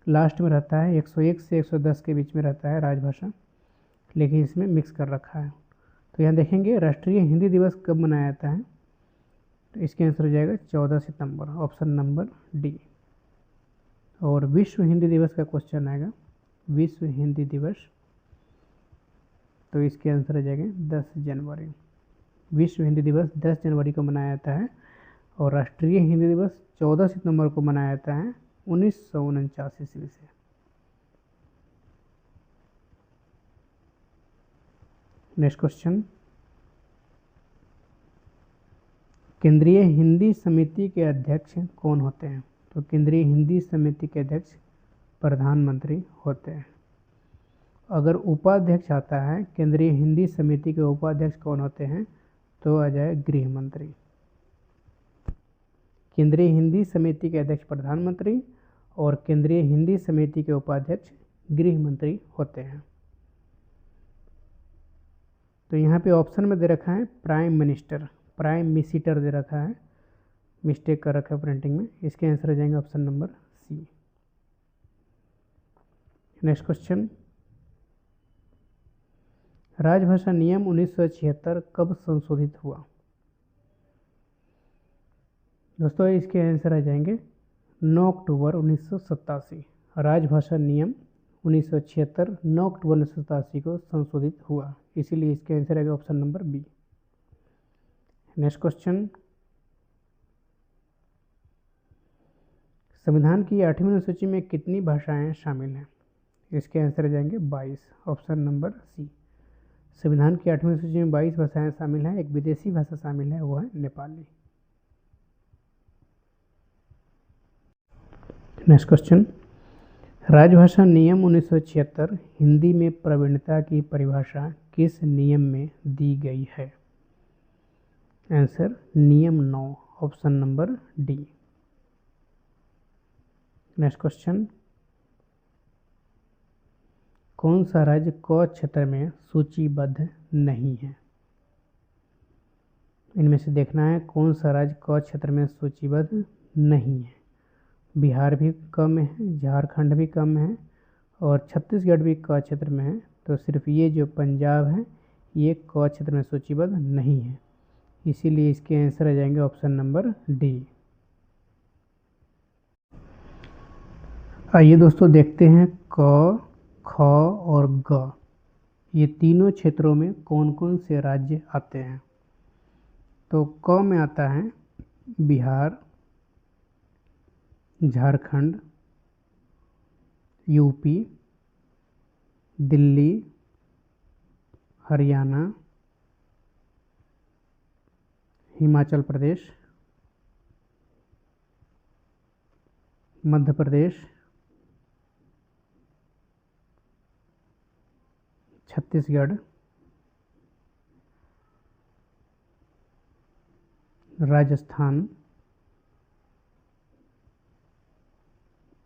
लास्ट में रहता है 101 से 110 के बीच में रहता है राजभाषा, लेकिन इसमें मिक्स कर रखा है। तो यहाँ देखेंगे राष्ट्रीय हिंदी दिवस कब मनाया जाता है, तो इसके आंसर हो जाएगा 14 सितंबर, ऑप्शन नंबर डी। और विश्व हिंदी दिवस का क्वेश्चन आएगा, विश्व हिंदी दिवस, तो इसके आंसर हो जाएंगे 10 जनवरी। विश्व हिंदी दिवस 10 जनवरी को मनाया जाता है और राष्ट्रीय हिंदी दिवस 14 सितंबर को मनाया जाता है 1949 ईस्वी से। नेक्स्ट क्वेश्चन, केंद्रीय हिंदी समिति के अध्यक्ष कौन होते हैं। तो केंद्रीय हिंदी समिति के अध्यक्ष प्रधानमंत्री होते हैं। अगर उपाध्यक्ष आता है केंद्रीय हिंदी समिति के उपाध्यक्ष कौन होते हैं, तो आ जाए गृह मंत्री। केंद्रीय हिंदी समिति के अध्यक्ष प्रधानमंत्री और केंद्रीय हिंदी समिति के उपाध्यक्ष गृह मंत्री होते हैं। तो यहाँ पे ऑप्शन में दे रखा है प्राइम मिनिस्टर, प्राइम मिनिस्टर दे रखा है, मिस्टेक कर रखा है प्रिंटिंग में। इसके आंसर हो जाएंगे option number C. Next question, राजभाषा नियम 1976 कब संशोधित हुआ। दोस्तों इसके आंसर आ जाएंगे 9 अक्टूबर 1987। राजभाषा नियम 1976 9 अक्टूबर 1987 को संशोधित हुआ, इसीलिए इसके आंसर आएगा option number B. Next question, संविधान की 8वीं अनुसूची में कितनी भाषाएं शामिल हैं। इसके आंसर आ जाएंगे 22, ऑप्शन नंबर सी, संविधान की 8वीं सूची में 22 भाषाएं शामिल हैं, एक विदेशी भाषा शामिल है, वो है नेपाली। नेक्स्ट क्वेश्चन, राजभाषा नियम 1976 हिंदी में प्रवीणता की परिभाषा किस नियम में दी गई है? आंसर नियम 9, option number D. Next question, कौन सा राज्य क क्षेत्र में सूचीबद्ध नहीं है? इनमें से देखना है कौन सा राज्य क क्षेत्र में सूचीबद्ध नहीं है। बिहार भी कम है, झारखंड भी कम है और छत्तीसगढ़ भी क क्षेत्र में है। तो सिर्फ ये जो पंजाब है ये क क्षेत्र में सूचीबद्ध नहीं है, इसीलिए इसके आंसर आ जाएंगे ऑप्शन नंबर डी। आइए दोस्तों देखते हैं क, ख और ग ये तीनों क्षेत्रों में कौन कौन से राज्य आते हैं। तो क में आता है बिहार, झारखंड, यूपी, दिल्ली, हरियाणा, हिमाचल प्रदेश, मध्य प्रदेश, छत्तीसगढ़, राजस्थान,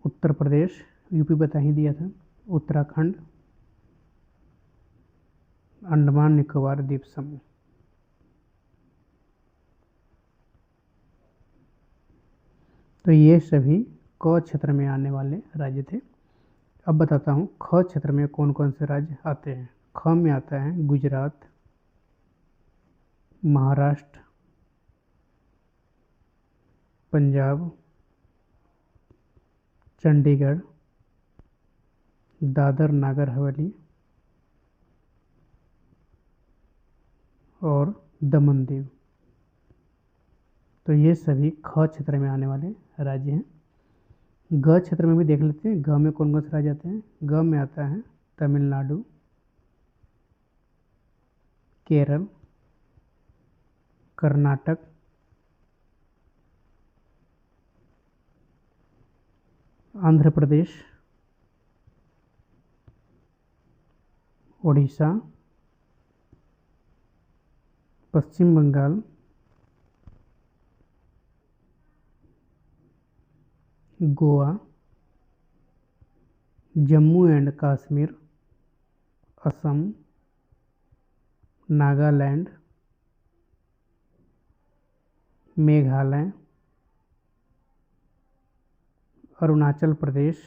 उत्तर प्रदेश, यूपी बता ही दिया था, उत्तराखंड, अंडमान निकोबार द्वीप समूह। तो ये सभी क क्षेत्र में आने वाले राज्य थे। अब बताता हूँ ख क्षेत्र में कौन कौन से राज्य आते हैं। ख में आता है गुजरात, महाराष्ट्र, पंजाब, चंडीगढ़, दादर नागर हवेली और दमन दीव। तो ये सभी ख क्षेत्र में आने वाले राज्य हैं। ग क्षेत्र में भी देख लेते हैं ग में कौन कौन से राज्य आते हैं। ग में आता है तमिलनाडु, केरल, कर्नाटक, आंध्र प्रदेश, ओडिशा, पश्चिम बंगाल, गोवा, जम्मू एंड कश्मीर, असम, नागालैंड, मेघालय, अरुणाचल प्रदेश,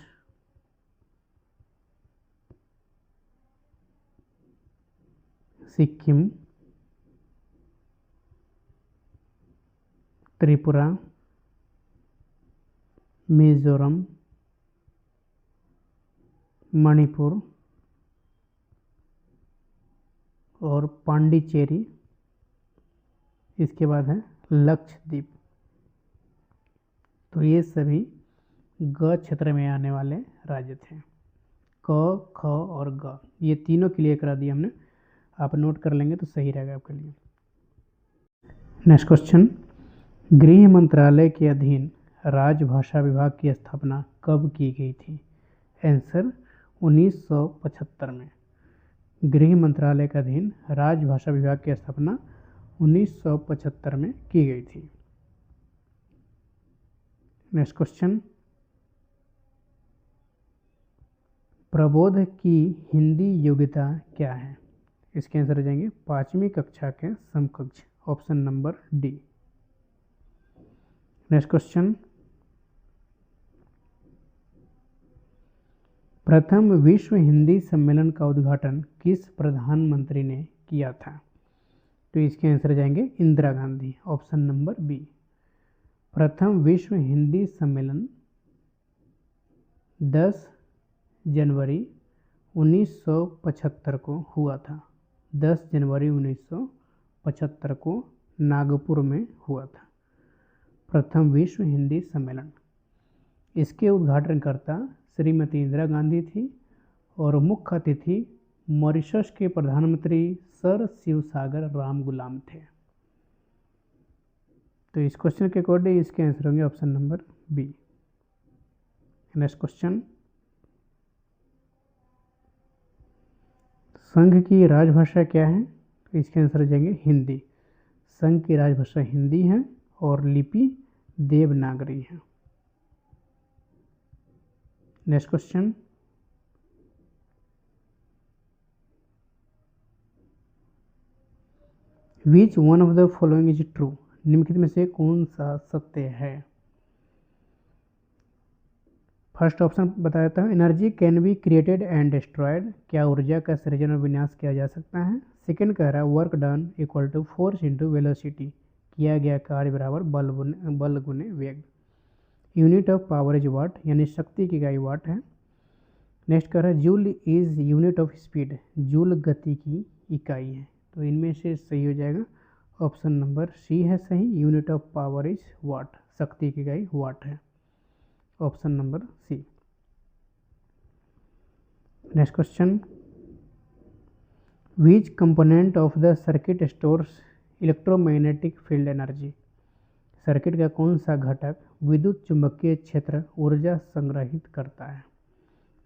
सिक्किम, त्रिपुरा, मिजोरम, मणिपुर और पांडिचेरी। इसके बाद है लक्षद्वीप। तो ये सभी ग क्षेत्र में आने वाले राज्य थे। क, ख और ग ये तीनों क्लियर करा दिए हमने, आप नोट कर लेंगे तो सही रहेगा आपके लिए। नेक्स्ट क्वेश्चन, गृह मंत्रालय के अधीन राजभाषा विभाग की स्थापना कब की गई थी? आंसर 1975 में। गृह मंत्रालय के अधीन राजभाषा विभाग की स्थापना 1975 में की गई थी। नेक्स्ट क्वेश्चन, प्रबोध की हिंदी योग्यता क्या है? इसके आंसर हो जाएंगे 5वीं कक्षा के समकक्ष, option number D. Next question, प्रथम विश्व हिंदी सम्मेलन का उद्घाटन किस प्रधानमंत्री ने किया था? तो इसके आंसर हो जाएंगे Indira Gandhi, option number B. प्रथम विश्व हिंदी सम्मेलन 10 जनवरी 1975 को हुआ था। 10 जनवरी 1975 को नागपुर में हुआ था प्रथम विश्व हिंदी सम्मेलन। इसके उद्घाटनकर्ता श्रीमती इंदिरा गांधी थी और मुख्य अतिथि मॉरिशस के प्रधानमंत्री सर शिवसागर रामगुलाम थे। तो इस क्वेश्चन के अकॉर्डिंग इसके आंसर होंगे option number B. Next question, संघ की राजभाषा क्या है? तो इसके आंसर हो जाएंगे हिंदी। संघ की राजभाषा हिंदी है और लिपि देवनागरी है। Next question, which one of the following is true? निम्नलिखित में से कौन सा सत्य है? फर्स्ट ऑप्शन बता देता हूँ, energy can be created and destroyed. क्या ऊर्जा का सृजन और विनाश किया जा सकता है? सेकंड कह रहा है work done equal to force into velocity. किया गया कार्य बराबर बल गुने वेग। Unit of power is watt, यानी शक्ति की इकाई वाट है। नेक्स्ट कह रहा है joule is unit of speed. Joule गति की इकाई है। तो इनमें से सही हो जाएगा ऑप्शन नंबर सी है सही। Unit of power is watt, शक्ति की इकाई वाट है। Option number C. Next question, which component of the circuit stores electromagnetic field energy? Circuit का कौन सा घटक विद्युत चुंबकीय क्षेत्र ऊर्जा संग्रहित करता है?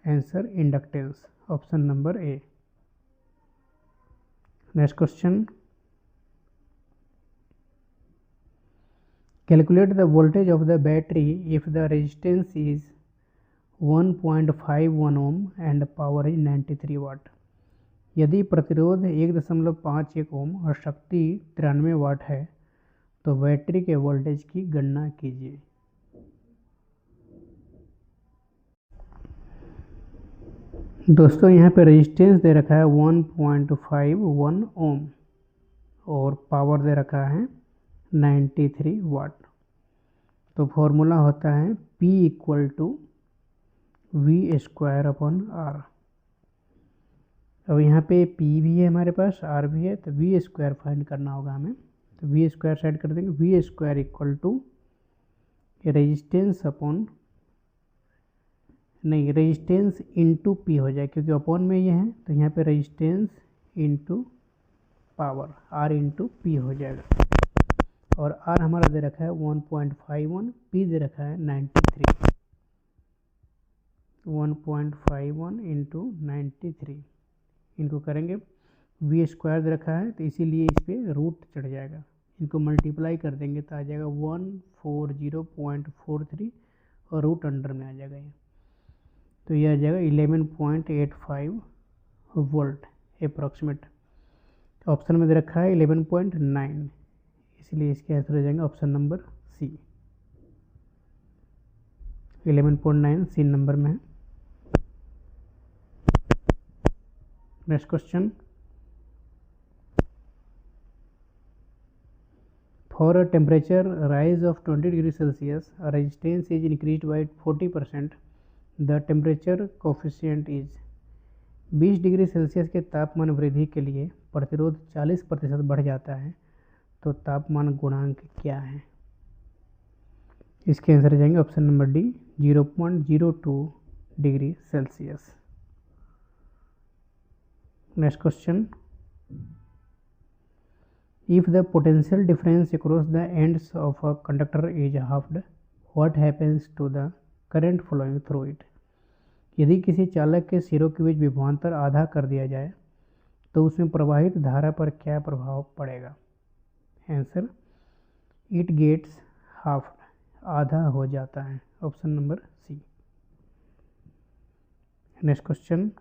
Answer inductance. Option number A. Next question, calculate the voltage of the battery if the resistance is 1.51 ohm and power is 93 वाट। यदि प्रतिरोध 1.51 ओम और शक्ति 93 वाट है तो बैटरी के वोल्टेज की गणना कीजिए। दोस्तों यहाँ पे रेजिस्टेंस दे रखा है 1.51 ओम और पावर दे रखा है 93 वाट। तो फॉर्मूला होता है P equal to V square upon R. अब यहाँ पे P भी है हमारे पास, R भी है, तो वी स्क्वायर फाइंड करना होगा हमें। तो वी स्क्वायर साइड कर देंगे। V square equal to resistance upon, नहीं रेजिस्टेंस इंटू पी हो जाए क्योंकि अपॉन में ये है, तो यहाँ पे resistance into power R into P हो जाएगा। और आर हमारा दे रखा है 1.51, पी दे रखा है 93। 1.51 इंटू 93 इनको करेंगे, वी स्क्वायर दे रखा है तो इसीलिए इस पर रूट चढ़ जाएगा। इनको मल्टीप्लाई कर देंगे तो आ जाएगा 140.43 और रूट अंडर में आ जाएगा ये, तो यह आ जाएगा 11.85 वोल्ट अप्रॉक्सीमेट। ऑप्शन में दे रखा है 11.9, इसलिए इसके आंसर हो जाएंगे option number C. 11.9 C number में है। Next question, for a temperature rise of 20 degree Celsius resistance is increase by 40%, the temperature coefficient is. 20 degree Celsius के तापमान वृद्धि के लिए प्रतिरोध 40% बढ़ जाता है, तो तापमान गुणांक क्या है? इसके आंसर जाएंगे option number D 0.02 degree Celsius. Next question, if the potential difference across the ends of a conductor is halved, what happens to the current flowing through it? यदि किसी चालक के सिरों के बीच विभवांतर आधा कर दिया जाए तो उसमें प्रवाहित धारा पर क्या प्रभाव पड़ेगा? आंसर इट गेट्स हाफ, आधा हो जाता है। Option number C. Next question,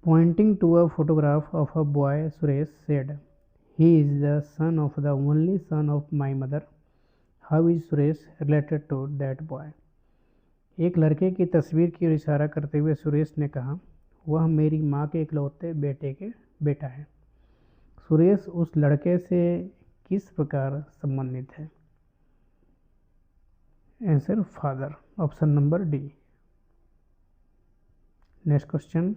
pointing to a photograph of a boy Suresh said, he is the son of the only son of my mother, how is Suresh related to that boy? एक लड़के की तस्वीर की ओर इशारा करते हुए सुरेश ने कहा, वह मेरी माँ के इकलौते बेटे के बेटा है। सुरेश उस लड़के से किस प्रकार संबंधित है? Answer father. Option number D. Next question,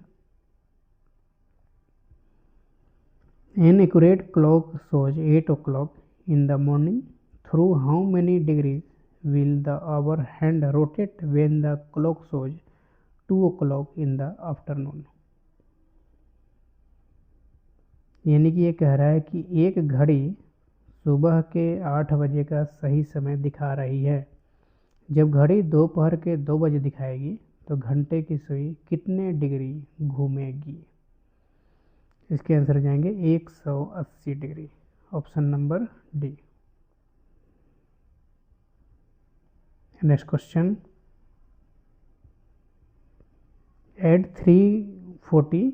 an accurate clock shows 8 o'clock in the morning. Through how many degrees will the hour hand rotate when the clock shows 2 o'clock in the afternoon। यानी कि ये कह रहा है कि एक घड़ी सुबह के 8 बजे का सही समय दिखा रही है। जब घड़ी दोपहर के 2 बजे दिखाएगी तो घंटे की सुई कितने डिग्री घूमेगी? इसके आंसर जाएंगे 180 degree, option number D. Next question, at 3:40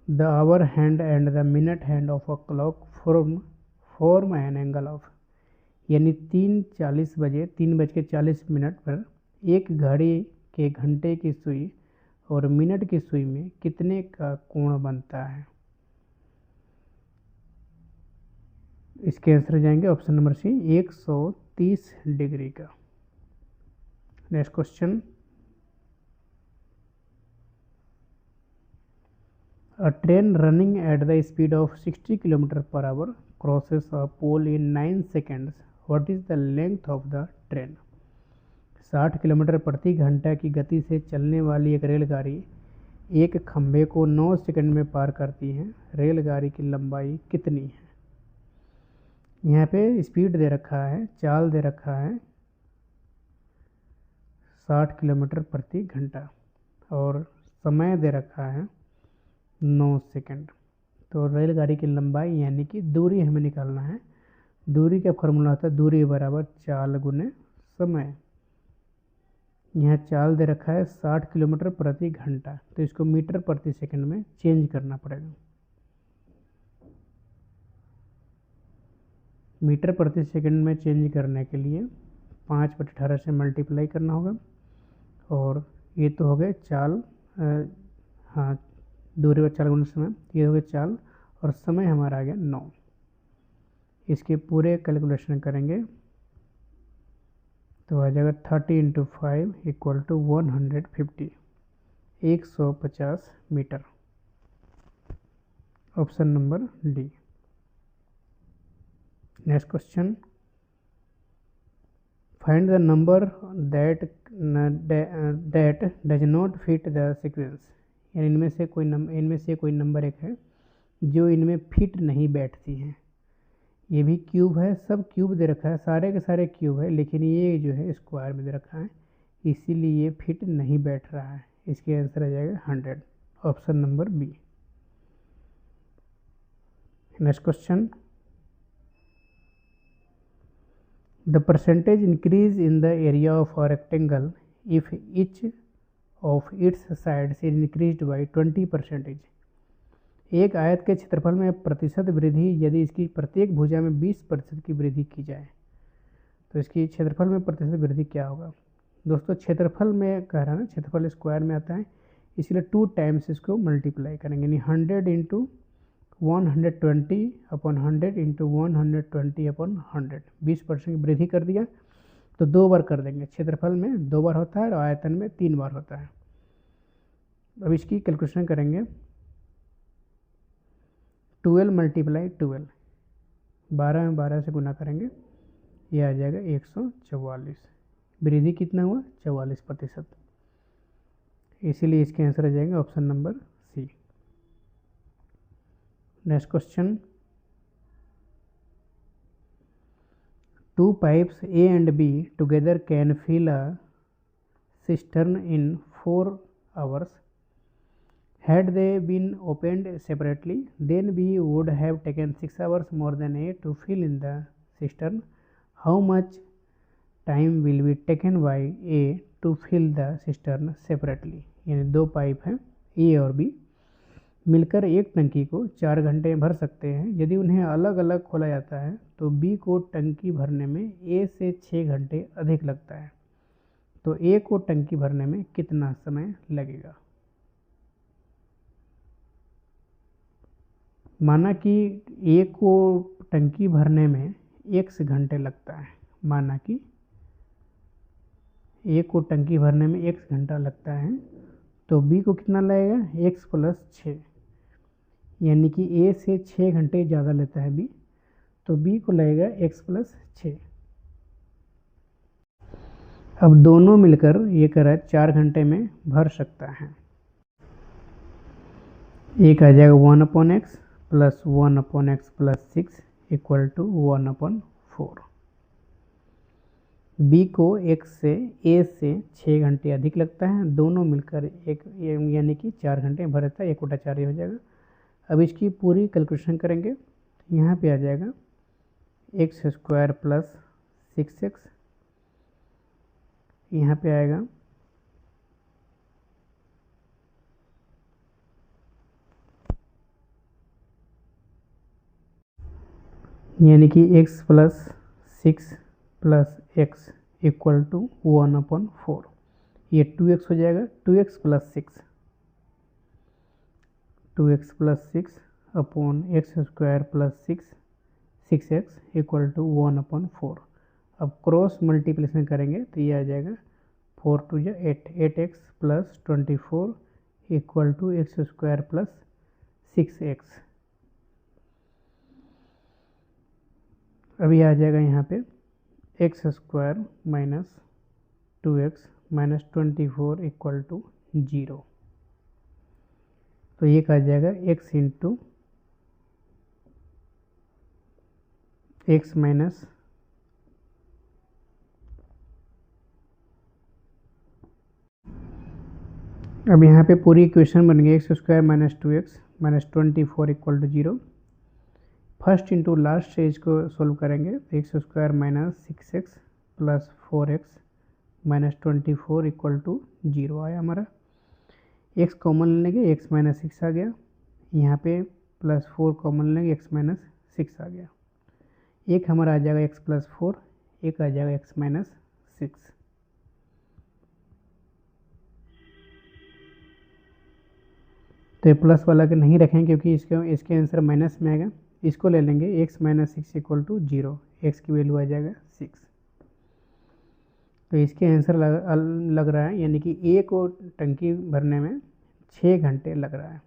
the hour hand and the minute hand of a clock form an angle of, यानी 3:40 पर एक घड़ी के घंटे की सुई और मिनट की सुई में कितने का कोण बनता है? इसके आंसर जाएंगे ऑप्शन नंबर सी, 130 डिग्री का। Next question, a train running at the speed of 60 km/h crosses a pole in 9 seconds. What is the length of the train? 60 kilometre प्रति घंटा की गति से चलने वाली एक रेलगाड़ी एक खंभे को 9 सेकंड में पार करती है। रेलगाड़ी की लंबाई कितनी है? यहाँ पे स्पीड दे रखा है, चाल दे रखा है 60 किलोमीटर प्रति घंटा और समय दे रखा है 9 सेकंड। तो रेलगाड़ी की लंबाई यानी कि दूरी हमें निकालना है। दूरी का फॉर्मूला होता है दूरी बराबर चाल गुने समय। यहाँ चाल दे रखा है 60 किलोमीटर प्रति घंटा, तो इसको मीटर प्रति सेकंड में चेंज करना पड़ेगा। मीटर प्रति सेकंड में चेंज करने के लिए 5/18 से मल्टीप्लाई करना होगा। और ये तो हो गए चाल, हाँ दूरी व चाल गुना समय, ये हो गया चाल और समय हमारा आ गया 9। इसके पूरे कैलकुलेशन करेंगे तो आ जाएगा 30 × 5 = 150, 150 metre, option number D. Next question, find the number that does not fit the sequence, यानी इनमें से कोई नंबर एक है जो इनमें फिट नहीं बैठती हैं। ये भी क्यूब है, सब क्यूब दे रखा है, सारे के सारे क्यूब है, लेकिन ये जो है स्क्वायर में दे रखा है, इसीलिए ये फिट नहीं बैठ रहा है। इसके आंसर आ जाएगा 100, option number B. Next question, the percentage increase in the area of a rectangle if each of its sides is increased by 20%। एक आयत के क्षेत्रफल में प्रतिशत वृद्धि यदि इसकी प्रत्येक भुजा में 20% की वृद्धि की जाए तो इसकी क्षेत्रफल में प्रतिशत वृद्धि क्या होगा? दोस्तों क्षेत्रफल में कह रहा है ना, क्षेत्रफल स्क्वायर में आता है, इसलिए 2 टाइम्स इसको मल्टीप्लाई करेंगे, यानी 100 × 120/100 × 120/100, 20% की वृद्धि कर दिया तो 2 बार कर देंगे। क्षेत्रफल में 2 बार होता है और आयतन में 3 बार होता है। अब इसकी कैलकुलेशन करेंगे, 12 × 12, 12 में 12 से गुना करेंगे, ये आ जाएगा 144। वृद्धि कितना हुआ? 44%, इसीलिए इसके आंसर आ जाएंगे option number C. Next question, 2 pipes A and B together can fill a cistern in 4 hours. Had they been opened separately, then B would have taken 6 hours more than A to fill in the cistern. How much time will be taken by A to fill the cistern separately? यानी 2 pipe हैं A और B, मिलकर एक टंकी को 4 घंटे में भर सकते हैं। यदि उन्हें अलग अलग खोला जाता है तो B को टंकी भरने में A से 6 घंटे अधिक लगता है, तो A को टंकी भरने में कितना समय लगेगा? माना कि A को टंकी भरने में x घंटे लगता है, माना कि A को टंकी भरने में x घंटा लगता है, तो B को कितना लगेगा? x + 6, यानी कि A से 6 घंटे ज़्यादा लेता है B, तो B को लगेगा x + 6। अब दोनों मिलकर ये कह रहा है 4 घंटे में भर सकता है। एक आ जाएगा 1/x plus 1/x plus 6 equal to 1/4। B को x से ए से 6 घंटे अधिक लगता है, दोनों मिलकर एक यानी कि 4 घंटे भर रहता है, 1/4 हो जाएगा। अब इसकी पूरी कैलकुलेशन करेंगे। यहाँ पे आ जाएगा x² प्लस 6x, यहाँ पे आएगा यानी कि x plus 6 plus x equal to 1/4। ये 2x हो जाएगा, 2x plus 6 2x plus 6 upon x² plus 6x equal to 1/4। अब क्रॉस मल्टीप्लिकेशन करेंगे तो ये आ जाएगा 4 2 8, 8x plus 24 equal to x² plus 6x। अभी आ जाएगा यहाँ पे x² minus 2x minus 24 equal to 0। तो ये आ जाएगा x इंटू x माइनस अब यहाँ पे पूरी इक्वेशन बन गई x² minus 2x minus 24 equal to 0। First into last से इसको सोल्व करेंगे तो x² minus 6x plus 4x minus 24 equal to 0 आया हमारा। x कॉमन लेंगे, x माइनस 6 आ गया, यहाँ पे प्लस 4 कॉमन लेंगे, x माइनस 6 आ गया। एक हमारा आ जाएगा x प्लस 4, एक आ जाएगा x माइनस 6। तो प्लस वाला के नहीं रखेंगे क्योंकि इसके आंसर माइनस में आएगा। इसको ले लेंगे x minus 6 equal to 0, x की वैल्यू आ जाएगा 6। तो इसके आंसर लग रहा है यानी कि ए को टंकी भरने में 6 घंटे लग रहा है।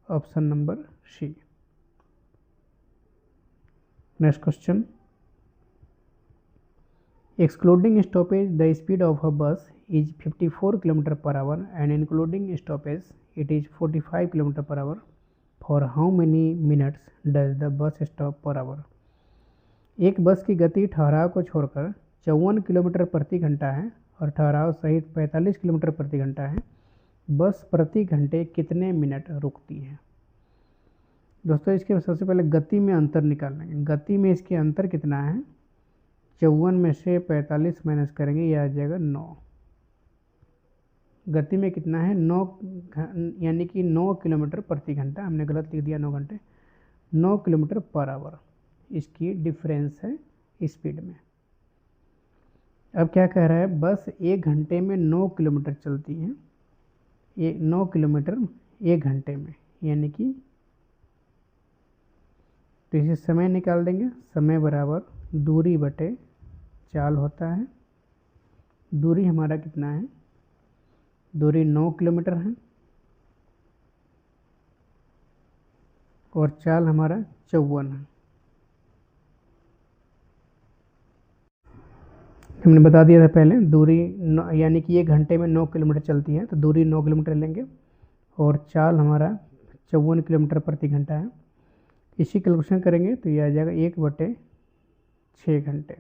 Option number C. Next question, excluding stoppage the speed of a bus is 54 km per hour and including stoppage it is 45 km per hour. For how many minutes does the bus stop per hour? एक बस की गति ठहराव को छोड़कर 54 kilometre प्रति घंटा है और ठहराव सहित 45 किलोमीटर प्रति घंटा है। बस प्रति घंटे कितने मिनट रुकती है? दोस्तों इसके सबसे पहले गति में अंतर निकाल लेंगे। गति में इसके अंतर कितना है? 54 में से 45 माइनस करेंगे, यह आ जाएगा 9। गति में कितना है? 9 यानी कि 9 किलोमीटर प्रति घंटा। हमने गलत लिख दिया 9 घंटे, 9 किलोमीटर पर आवर इसकी डिफरेंस है स्पीड में। अब क्या कह रहा है? बस 1 घंटे में 9 किलोमीटर चलती है, ये 9 किलोमीटर 1 घंटे में, यानी कि तो इसे समय निकाल देंगे। समय बराबर दूरी बटे चाल होता है। दूरी हमारा कितना है? दूरी 9 किलोमीटर है और चाल हमारा 54 है। हमने बता दिया था पहले, दूरी यानी कि 1 घंटे में 9 किलोमीटर चलती है, तो दूरी 9 किलोमीटर लेंगे और चाल हमारा 54 किलोमीटर प्रति घंटा है। इसी कैलकुलेशन करेंगे तो यह आ जाएगा 1/6 घंटे।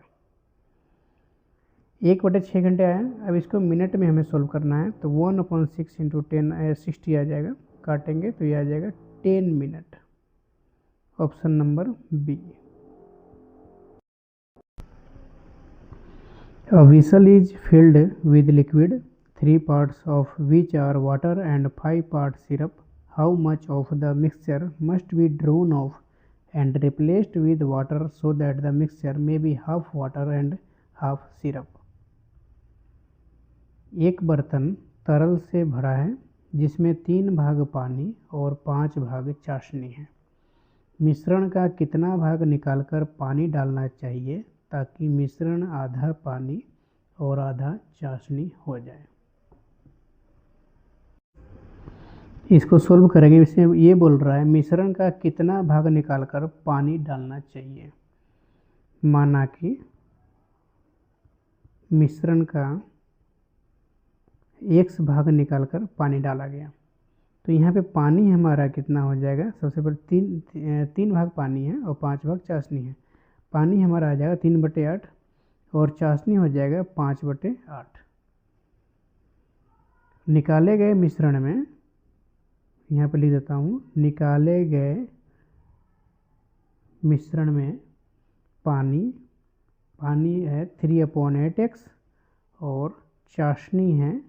1/6 घंटे आया। अब इसको मिनट में हमें सोल्व करना है, तो 1/6 इंटू 10 60 आ जाएगा। काटेंगे तो यह आ जाएगा 10 minute. Option number B. A vessel is filled with liquid, 3 parts of which are water and 5 parts syrup. How much of the mixture must be drawn off and replaced with water so that the mixture may be half water and half syrup? एक बर्तन तरल से भरा है जिसमें 3 भाग पानी और 5 भाग चाशनी है। मिश्रण का कितना भाग निकालकर पानी डालना चाहिए ताकि मिश्रण आधा पानी और आधा चाशनी हो जाए? इसको सोल्व करेंगे। इसमें ये बोल रहा है मिश्रण का कितना भाग निकालकर पानी डालना चाहिए। माना कि मिश्रण का x भाग निकालकर पानी डाला गया। तो यहाँ पे पानी हमारा कितना हो जाएगा, सबसे पहले तीन भाग पानी है और 5 भाग चाशनी है। पानी हमारा आ जाएगा 3/8 और चाशनी हो जाएगा 5/8। निकाले गए मिश्रण में, यहाँ पे लिख देता हूँ, निकाले गए मिश्रण में पानी है 3/8x और चाशनी है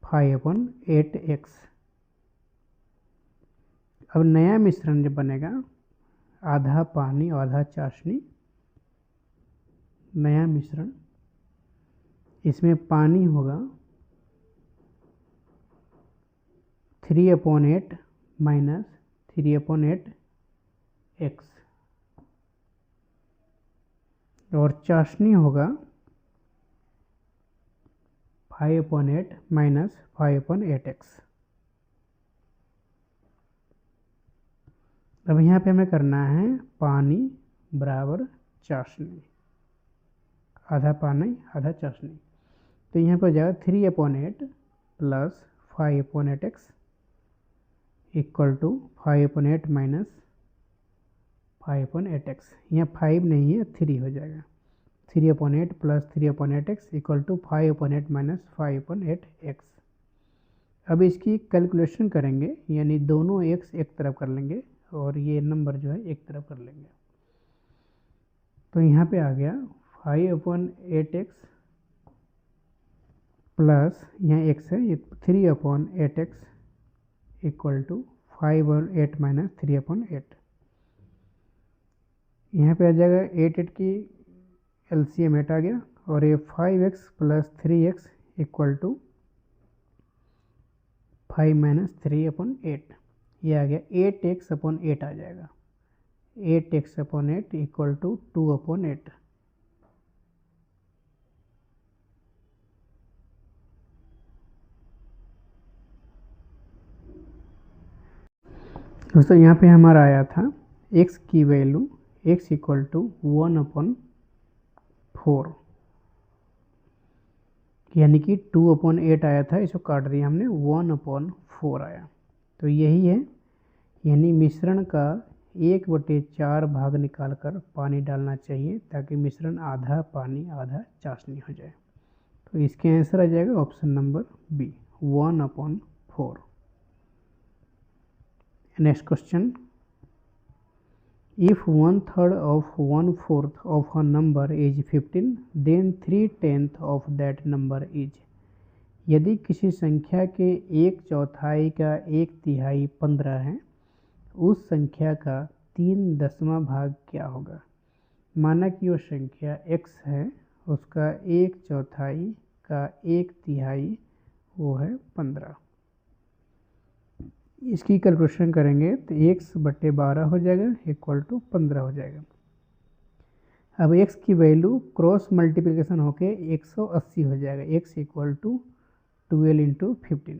5/8x। अब नया मिश्रण जब बनेगा, आधा पानी और आधा चाशनी, नया मिश्रण, इसमें पानी होगा 3/8 माइनस 3/8x और चाशनी होगा 5/8 माइनस 5/8x। अब यहाँ पे हमें करना है पानी बराबर चाशनी, आधा पानी आधा चाशनी। तो यहाँ पर हो जाएगा 3/8 plus 5/8x equal to 5/8 minus 5/8x। यहाँ 5 नहीं है, 3 हो जाएगा। 3/8 plus 3/8x equal to 5/8 minus 5/8x। अब इसकी कैलकुलेशन करेंगे, यानी दोनों x एक तरफ कर लेंगे और ये नंबर जो है एक तरफ कर लेंगे। तो यहाँ पे आ गया 5/8x प्लस, यहाँ x है, ये 3/8x इक्वल टू 5/8 माइनस 3/8। यहाँ पे आ जाएगा 8 की एलसीएम 8 आ गया और ये 5x plus 3x equal to 5 minus 3/8। ये आ गया 8x/8 आ जाएगा। 8x/8 equal to 2/8। दोस्तों यहाँ पे हमारा आया था x की वैल्यू, x इक्वल टू 1/4, यानी कि 2/8 आया था, इसको काट दिया हमने, 1/4 आया। तो यही है, यानी मिश्रण का 1/4 भाग निकालकर पानी डालना चाहिए ताकि मिश्रण आधा पानी आधा चाशनी हो जाए। तो इसके आंसर आ जाएगा option number B, 1/4। Next question, if 1/3 of 1/4 of a number is 15, then 3/10 of that number is। यदि किसी संख्या के 1/4 का 1/3 15 है, उस संख्या का 3/10वां भाग क्या होगा। माना कि वो संख्या x है, उसका 1/4 का 1/3 वो है 15। इसकी कैलकुलेशन करेंगे तो x/12 हो जाएगा इक्वल टू 15 हो जाएगा। अब x की वैल्यू क्रॉस मल्टीप्लिकेशन होके 180 हो जाएगा, x इक्वल टू 12 इंटू 15,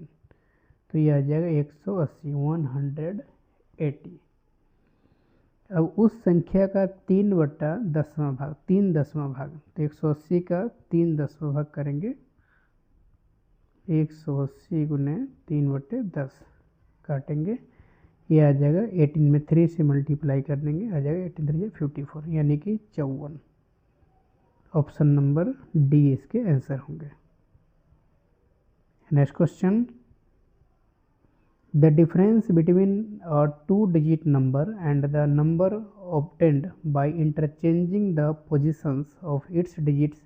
तो ये आ जाएगा 180, 180। अब उस संख्या का 3/10वां भाग, 3/10वां भाग, तो 180 का 3/10वां भाग करेंगे, 180 गुने 3/10 काटेंगे, ये आ जाएगा 18 में 3 से मल्टीप्लाई कर देंगे, आ जाएगा 18 3 54, यानी कि 54। ऑप्शन नंबर डी इसके आंसर होंगे। Next question, the difference between a 2-digit number and the number obtained by interchanging the positions of its digits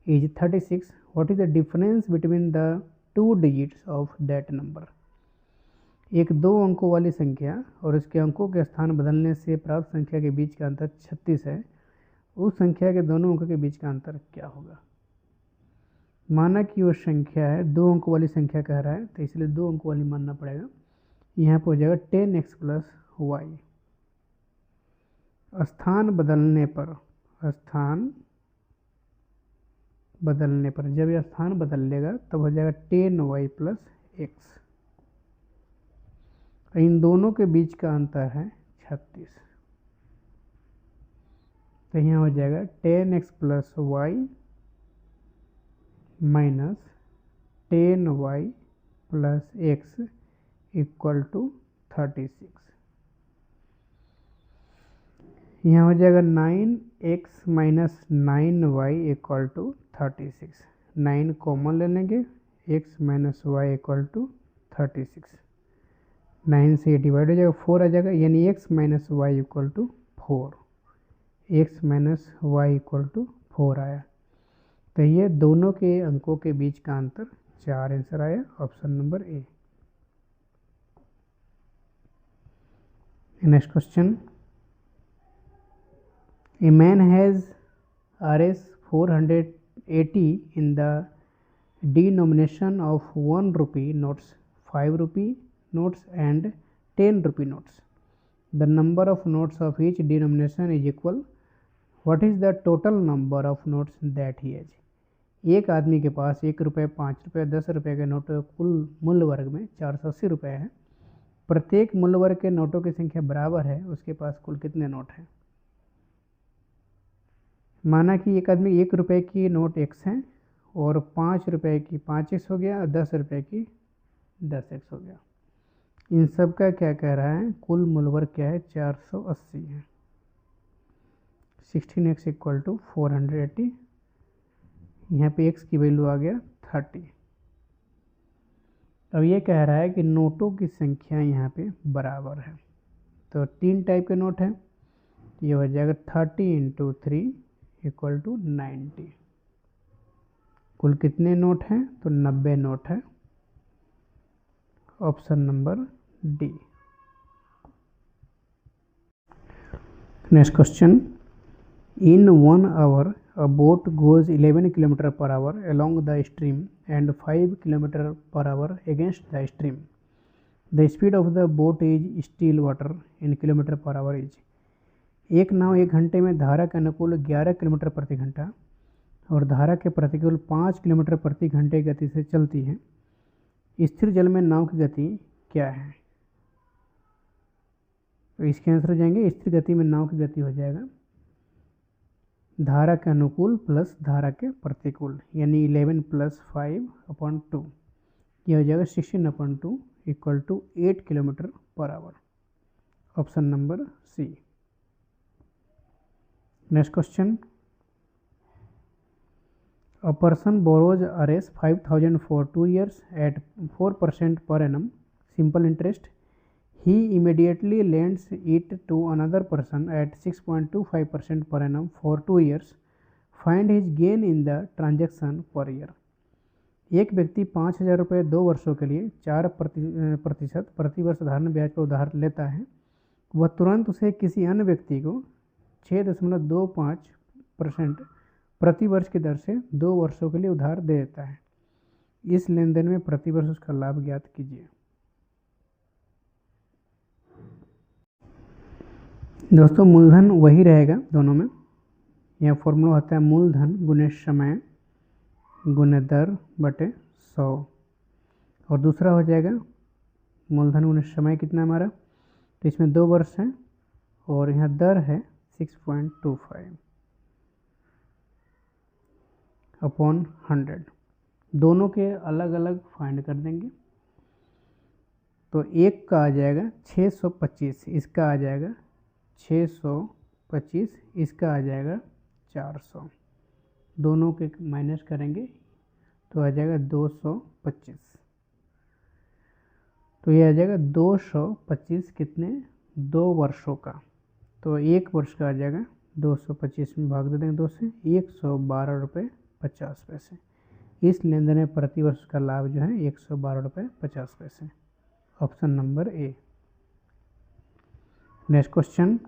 is 36. What is the difference between the 2 digits of that number? एक 2 अंकों वाली संख्या और इसके अंकों के स्थान बदलने से प्राप्त संख्या के बीच का अंतर 36 है, उस संख्या के दोनों अंकों के बीच का अंतर क्या होगा। माना कि वो संख्या है 2 अंकों वाली संख्या कह रहा है, तो इसलिए 2 अंकों वाली मानना पड़ेगा। यहाँ पर हो जाएगा 10x प्लस वाई। स्थान बदलने पर जब यह स्थान बदल लेगा तब हो जाएगा 10y प्लस x। इन दोनों के बीच का अंतर है 36, तो यहाँ हो जाएगा 10x plus Y minus 10y plus X equal to 36। यहाँ हो जाएगा 9x minus 9y equal to 36। 9 common ले लेंगे, x minus Y equal to 36। 9 से डिवाइड हो जाएगा, 4 आ जाएगा, यानी x minus Y equal to 4। x minus Y equal to 4 आया। तो ये दोनों के अंकों के बीच का अंतर 4 आंसर आया, option number A. Next question, a man has Rs 480 in the denomination of 1 rupee notes, 5 rupee notes and 10 rupee notes. The number of notes of each denomination is equal. What is the total number of notes that he has? एक आदमी के पास 1 रुपये, 5 रुपये, 10 रुपये के नोटों का कुल मूल्य वर्ग में 480 रुपये है। प्रत्येक मूल्य वर्ग के नोटों की संख्या बराबर है, उसके पास कुल कितने नोट हैं? माना कि एक आदमी 1 रुपये की नोट x है और 5 रुपये की 5x हो गया और 10 रुपये की 10x हो गया। इन सब का क्या कह रहा है? कुल मूल्य वर्ग क्या है? 480 है। 16x इक्वल टू 480, यहाँ पे x की वैल्यू आ गया 30। अब ये कह रहा है कि नोटों की संख्या यहाँ पे बराबर है। तो 3 टाइप के नोट हैं, ये हो जाएगा 30 इंटू 3 इक्वल टू 90। कुल कितने नोट हैं? तो 90 नोट है, option number D. Next question, in 1 hour a boat goes 11 km per hour along the stream and 5 km per hour against the stream. The speed of the boat is still water in km per hour is. एक नाव 1 घंटे में धारा के अनुकूल 11 kilometre प्रति घंटा और धारा के प्रतिकूल 5 किलोमीटर प्रति घंटे गति से चलती है। स्थिर जल में नाव की गति क्या है? तो इसके आंसर हो जाएंगे, स्थिर गति में नाव की गति हो जाएगा धारा के अनुकूल प्लस धारा के प्रतिकूल, यानी 11 प्लस 5/2, यह हो जाएगा 16/2 equal to 8 kilometre per hour, option number C. Next question, a person borrows Rs 5000 for 2 years at 4% per annum simple interest. He immediately lends it to another person at 6.25% per annum for 2 years. Find his gain in the transaction per year. एक व्यक्ति 5000 रुपये 2 वर्षों के लिए 4% प्रति वर्ष साधारण ब्याज पर उधार लेता है। वह तुरंत उसे किसी अन्य व्यक्ति को 6.25% प्रति वर्ष की दर से 2 वर्षों के लिए उधार दे देता है। इस लेन देन में प्रति वर्ष उसका लाभ ज्ञात कीजिए। दोस्तों मूलधन वही रहेगा दोनों में। यह फॉर्मूला होता है मूलधन गुने समय गुने दर बटे 100, और दूसरा हो जाएगा मूलधन गुने समय कितना हमारा, तो इसमें 2 वर्ष है और यहाँ दर है 6.25 अपॉन 100। दोनों के अलग अलग फाइंड कर देंगे। तो एक का आ जाएगा 625, इसका आ जाएगा 625, इसका आ जाएगा 400। दोनों के माइनस करेंगे तो आ जाएगा 225। तो ये आ जाएगा 225 कितने 2 वर्षों का। तो 1 वर्ष का आ जाएगा 225 में भाग दे देंगे 2 से, 112 रुपये 50 पैसे। इस लेन देन में प्रति वर्ष का लाभ जो है 112 रुपये 50 पैसे, option number A. Next question,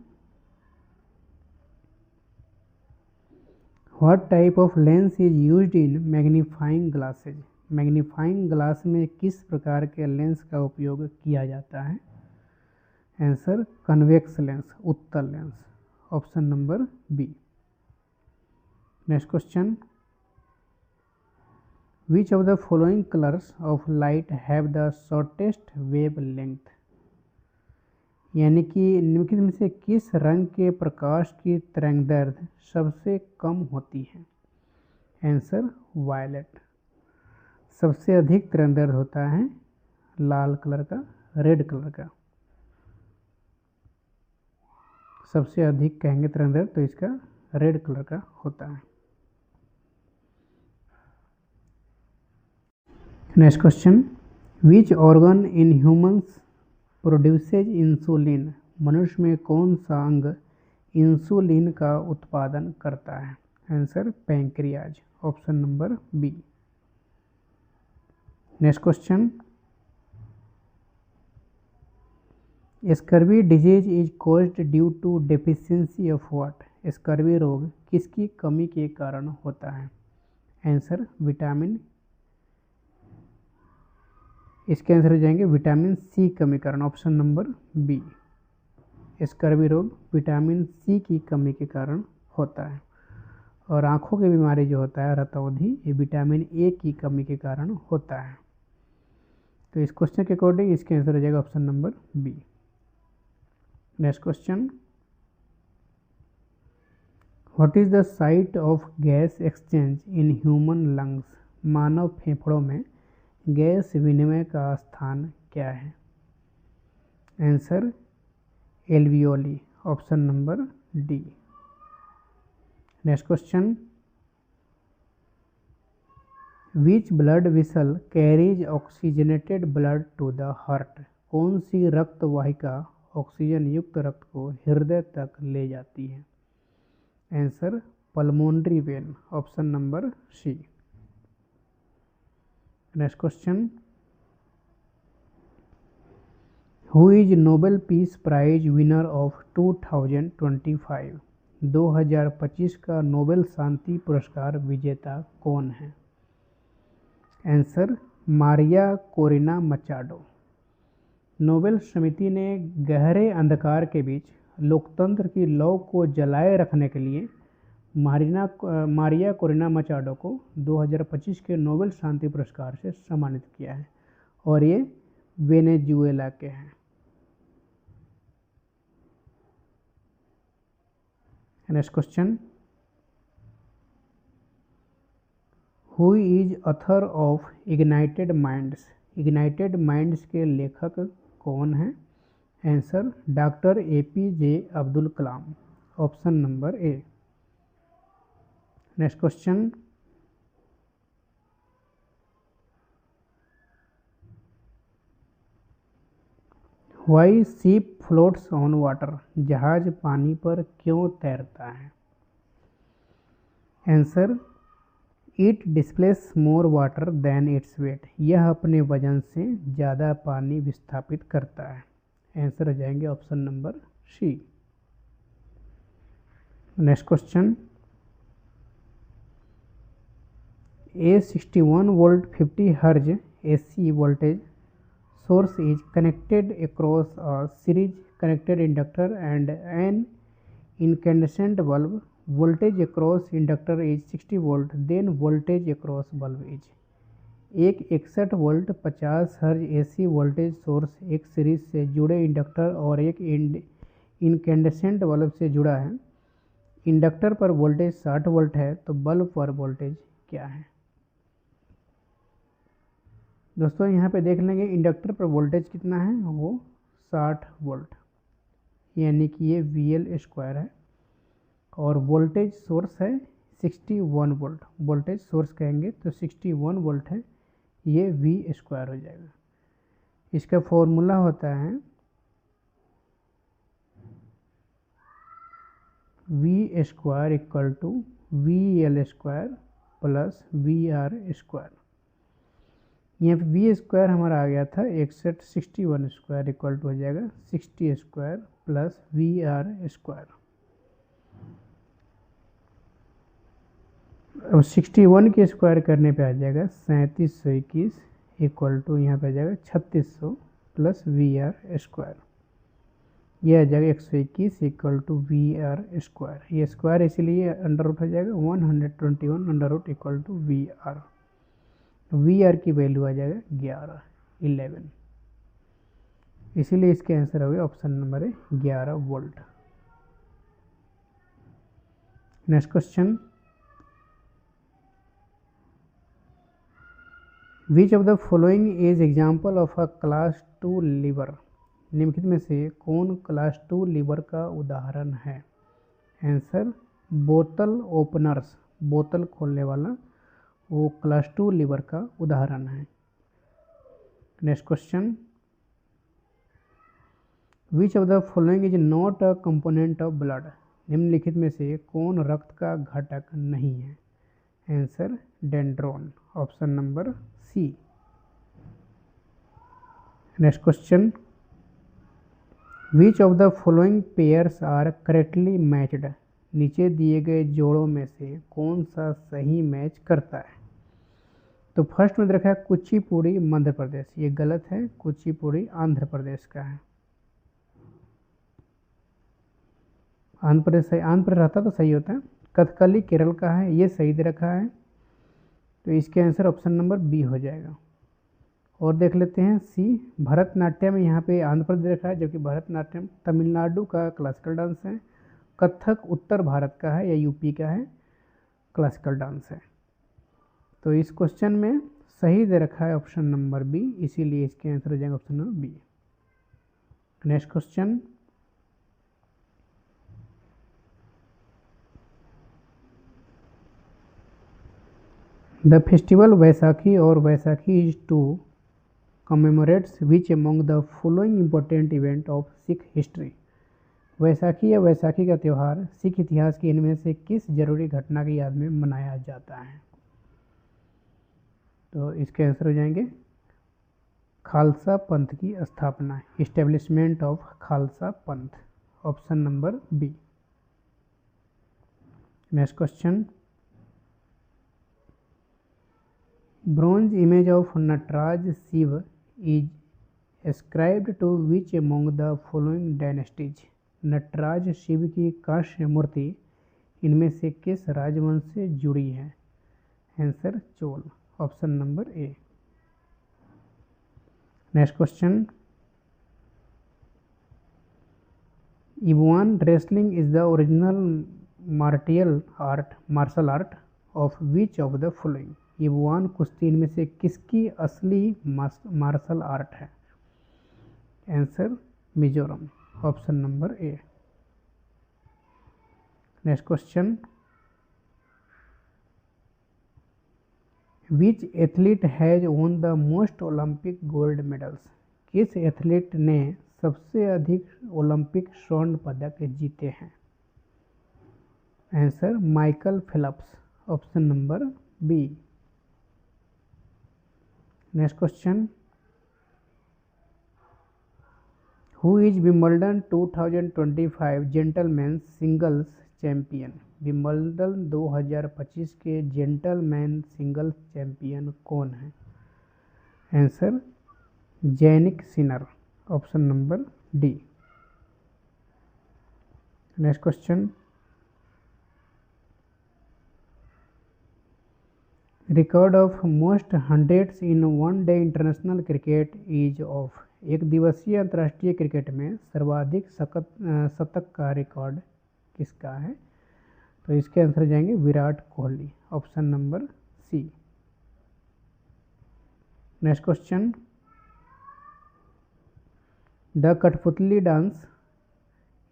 what type of lens is used in magnifying glasses? Magnifying glass में किस प्रकार के लेंस का उपयोग किया जाता है? आंसर कन्वेक्स लेंस, उत्तल lens, option number B. Next question, which of the following colours of light have the shortest wave length? यानी कि निम्नलिखित में से किस रंग के प्रकाश की तरंगदैर्घ्य सबसे कम होती है? आंसर वायलेट, सबसे अधिक तरंग होता है लाल कलर का, रेड कलर का। सबसे अधिक कहेंगे तरंग तो इसका रेड कलर का होता है। Next question, which organ in humans produces insulin? मनुष्य में कौन सा अंग इंसुलिन का उत्पादन करता है? Answer pancreas, option number B. Next question, scurvy disease is caused due to deficiency of what? Scurvy रोग किसकी कमी के कारण होता है? आंसर विटामिन, इसके आंसर हो जाएंगे विटामिन सी कमी कारण, ऑप्शन नंबर बी। स्कर्वी रोग विटामिन सी की कमी के कारण होता है। और आँखों की बीमारी जो होता है रतौंधी, ये विटामिन ए की कमी के कारण होता है। तो इस क्वेश्चन के अकॉर्डिंग इसके आंसर हो जाएगा option number B. Next question, what is the site of gas exchange in human lungs? मानव फेफड़ों में गैस विनिमय का स्थान क्या है? Answer alveoli, option number D. Next question, which blood vessel carries oxygenated blood to the heart? कौन सी रक्त वाहिका ऑक्सीजन युक्त रक्त को हृदय तक ले जाती है? Answer pulmonary vein, option number C. Next question, who is Nobel peace prize winner of 2025? 2025 का नोबेल शांति पुरस्कार विजेता कौन है? Answer Maria Corina Machado. Nobel समिति ने गहरे अंधकार के बीच लोकतंत्र की लौ को जलाए रखने के लिए मारिया कोरिना मचाडो को 2025 के नोबेल शांति पुरस्कार से सम्मानित किया है और ये वेनेजुएला के हैं। Next question, who is author of ignited minds? Ignited minds के लेखक कौन हैं? Answer doctor APJ Abdul Kalam, option number A. Next question, why ship floats on water? जहाज पानी पर क्यों तैरता है? Answer it displace more water than its weight. यह अपने वजन से ज़्यादा पानी विस्थापित करता है। आंसर हो जाएंगे option number C. Next question, A 61 volt 50 Hz AC voltage source is connected across a series connected inductor and an incandescent bulb. Voltage across inductor is 60 volt, then voltage across bulb is। एक 61 volt 50 हर्ज AC voltage source एक series से जुड़े inductor और एक incandescent bulb से जुड़ा है। इंडक्टर पर वोल्टेज 60 वोल्ट है तो बल्ब पर वोल्टेज क्या है? दोस्तों यहाँ पे देख लेंगे इंडक्टर पर वोल्टेज कितना है, वो 60 वोल्ट, यानी कि ये VL² है और वोल्टेज सोर्स है 61 वोल्ट। वोल्टेज सोर्स कहेंगे तो 61 वोल्ट है, ये V² हो जाएगा। इसका फॉर्मूला होता है V² equal to VL² plus VR²। यहाँ पे V² हमारा आ गया था 61 इक्वल टू हो जाएगा 60² प्लस VR²। अब 61 के स्क्वायर करने पे आ जाएगा 3721 इक्वल टू यहाँ पे आ जाएगा 3600 प्लस VR²। यह आ जाएगा 121 इक्वल टू VR²। ये स्क्वायर इसीलिए अंडर रूट हो जाएगा 121 under root equal to VR। VR की वैल्यू आ जाएगा 11। इसीलिए इसके आंसर हो गया ऑप्शन नंबर है 11 volt. Next question, which of the following is example of a class 2 lever, निम्नलिखित में से कौन क्लास 2 लीवर का उदाहरण है? आंसर बोतल ओपनर्स, बोतल खोलने वाला वो क्लास 2 लीवर का उदाहरण है। Next question, which of the following is not a component of blood, निम्नलिखित में से कौन रक्त का घटक नहीं है? Answer dendron, option number C. Next question, which of the following pairs are correctly matched, नीचे दिए गए जोड़ों में से कौन सा सही मैच करता है? तो फर्स्ट में रखा है कुचिपुड़ी मध्य प्रदेश, ये गलत है, कुचिपुड़ी आंध्र प्रदेश का है। आंध्र प्रदेश रहता तो सही होता है। कथकली केरल का है, ये सही दे रखा है, तो इसके आंसर ऑप्शन नंबर बी हो जाएगा। और देख लेते हैं सी, भरतनाट्यम यहाँ पे आंध्र प्रदेश रखा है, जबकि भरतनाट्यम तमिलनाडु का क्लासिकल डांस है। कथक उत्तर भारत का है या यूपी का है, क्लासिकल डांस है। तो इस क्वेश्चन में सही दे रखा है ऑप्शन नंबर बी, इसीलिए इसके आंसर हो जाएगा option number B. Next question, the festival Vaisakhi और Vaisakhi is to commemorates which among the following important event of Sikh history, Vaisakhi या वैसाखी का त्यौहार सिख इतिहास की इनमें से किस जरूरी घटना की याद में मनाया जाता है? तो इसके आंसर हो जाएंगे खालसा पंथ की स्थापना, establishment of Khalsa Panth, option number B. Next question, bronze image of Nataraja Shiva is ascribed to which among the following dynasties, Nataraja Shiva की कांस्य मूर्ति इनमें से किस राजवंश से जुड़ी है? Answer Chola, option number A. Next question, इवोन wrestling is the original martial art of which of the following, इवोन कुश्ती इनमें से किसकी असली मार्शल आर्ट है? Answer Mizoram, option number A. Next question, which athlete has won the most Olympic gold medals, किस एथलीट ने सबसे अधिक ओलंपिक स्वर्ण पदक जीते हैं? Answer Michael Phelps, option number B. Next question, who is Wimbledon 2025 gentleman singles champion, Wimbledon 2025 के जेंटलमैन सिंगल्स चैंपियन कौन है? Answer Jannik Sinner, option number D. Next question, record of most hundreds in one day international cricket is of, एक दिवसीय अंतर्राष्ट्रीय cricket में सर्वाधिक शतक का रिकॉर्ड किसका है? तो इसके आंसर जाएंगे Virat Kohli, option number C. Next question, the kathputli dance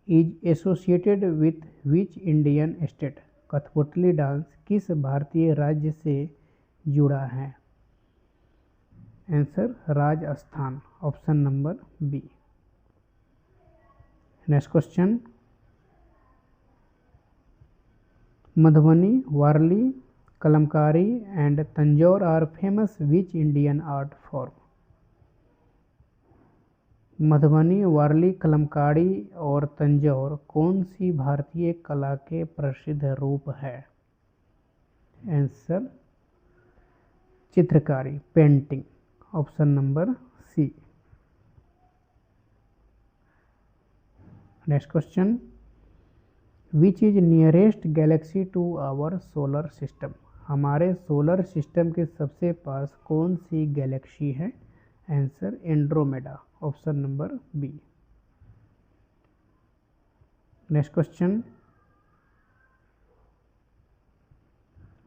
is associated with which Indian state, kathputli dance किस भारतीय राज्य से जुड़ा है? Answer Rajasthan, option number B. Next question, Madhubani, Warli, Kalamkari and Tanjore are famous which Indian art form, Madhubani, Warli, Kalamkari और तंजौर कौन सी भारतीय कला के प्रसिद्ध रूप है? आंसर चित्रकारी, painting, option number C. Next question, which is nearest galaxy to our solar system, हमारे सोलर सिस्टम के सबसे पास कौन सी गैलेक्सी है? Answer Andromeda, option number B. Next question,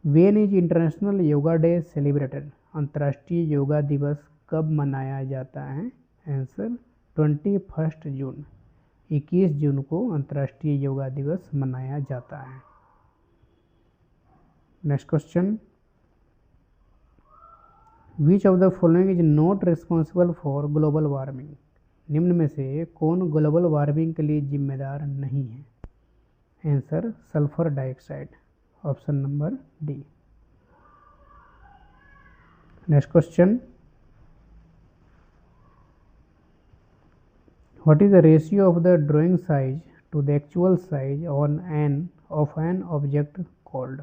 when is International Yoga Day celebrated, अंतर्राष्ट्रीय yoga दिवस कब मनाया जाता है? आंसर 21 जून, 21 जून को अंतर्राष्ट्रीय योगा दिवस मनाया जाता है। Next question, which of the following is not responsible for global warming? निम्न में से कौन ग्लोबल वार्मिंग के लिए जिम्मेदार नहीं है? Answer sulphur dioxide, option number D. Next question, what is the ratio of the drawing size to the actual size on an object called?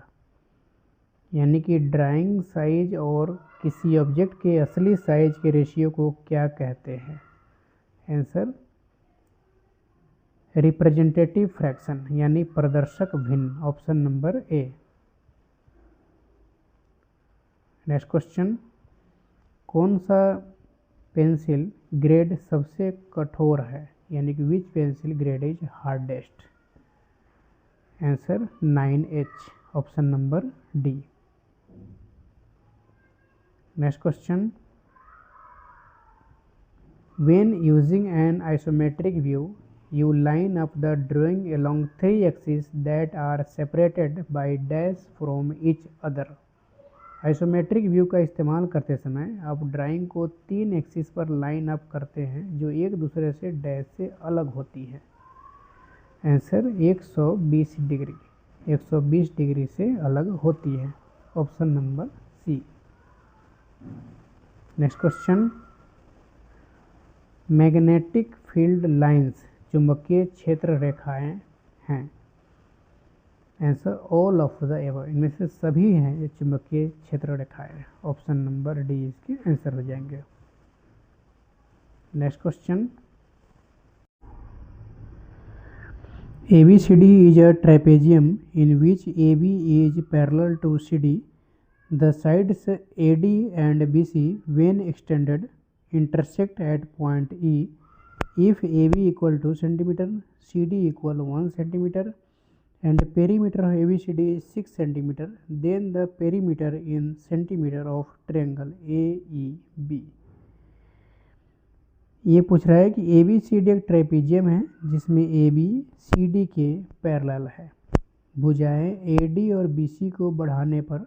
यानी कि ड्राइंग साइज और किसी ऑब्जेक्ट के असली साइज के रेशियो को क्या कहते हैं? आंसर रिप्रेजेंटेटिव फ्रैक्शन यानी प्रदर्शक भिन्न, option number A. Next question, कौन सा पेंसिल ग्रेड सबसे कठोर है? यानी कि which pencil grade is hardest? Answer 9H, option number D. Next question, when using an isometric view you line up the drawing along 3 axes that are separated by dash from each other. Isometric view का इस्तेमाल करते समय आप drawing को 3 axis पर line up करते हैं जो एक दूसरे से डैश से अलग होती है। आंसर 120 डिग्री, 120 डिग्री से अलग होती है, option number C. Next question, magnetic field lines चुंबकीय क्षेत्र रेखाएं हैं? Answer all of the above, इनमें से सभी हैं ये चुंबकीय क्षेत्र रेखाएं, ऑप्शन नंबर डी इसके आंसर हो जाएंगे। Next question, ABCD is a trapezium in which AB is parallel to CD. The sides AD and BC when extended intersect at point E. If AB equal to centimeter, CD equal 1 centimeter and perimeter of ABCD is 6 centimeter, then the perimeter in centimeter of triangle AEB. ये पूछ रहा है कि ABCD एक trapezium है जिसमें AB CD के parallel है। भुजाएं AD और BC को बढ़ाने पर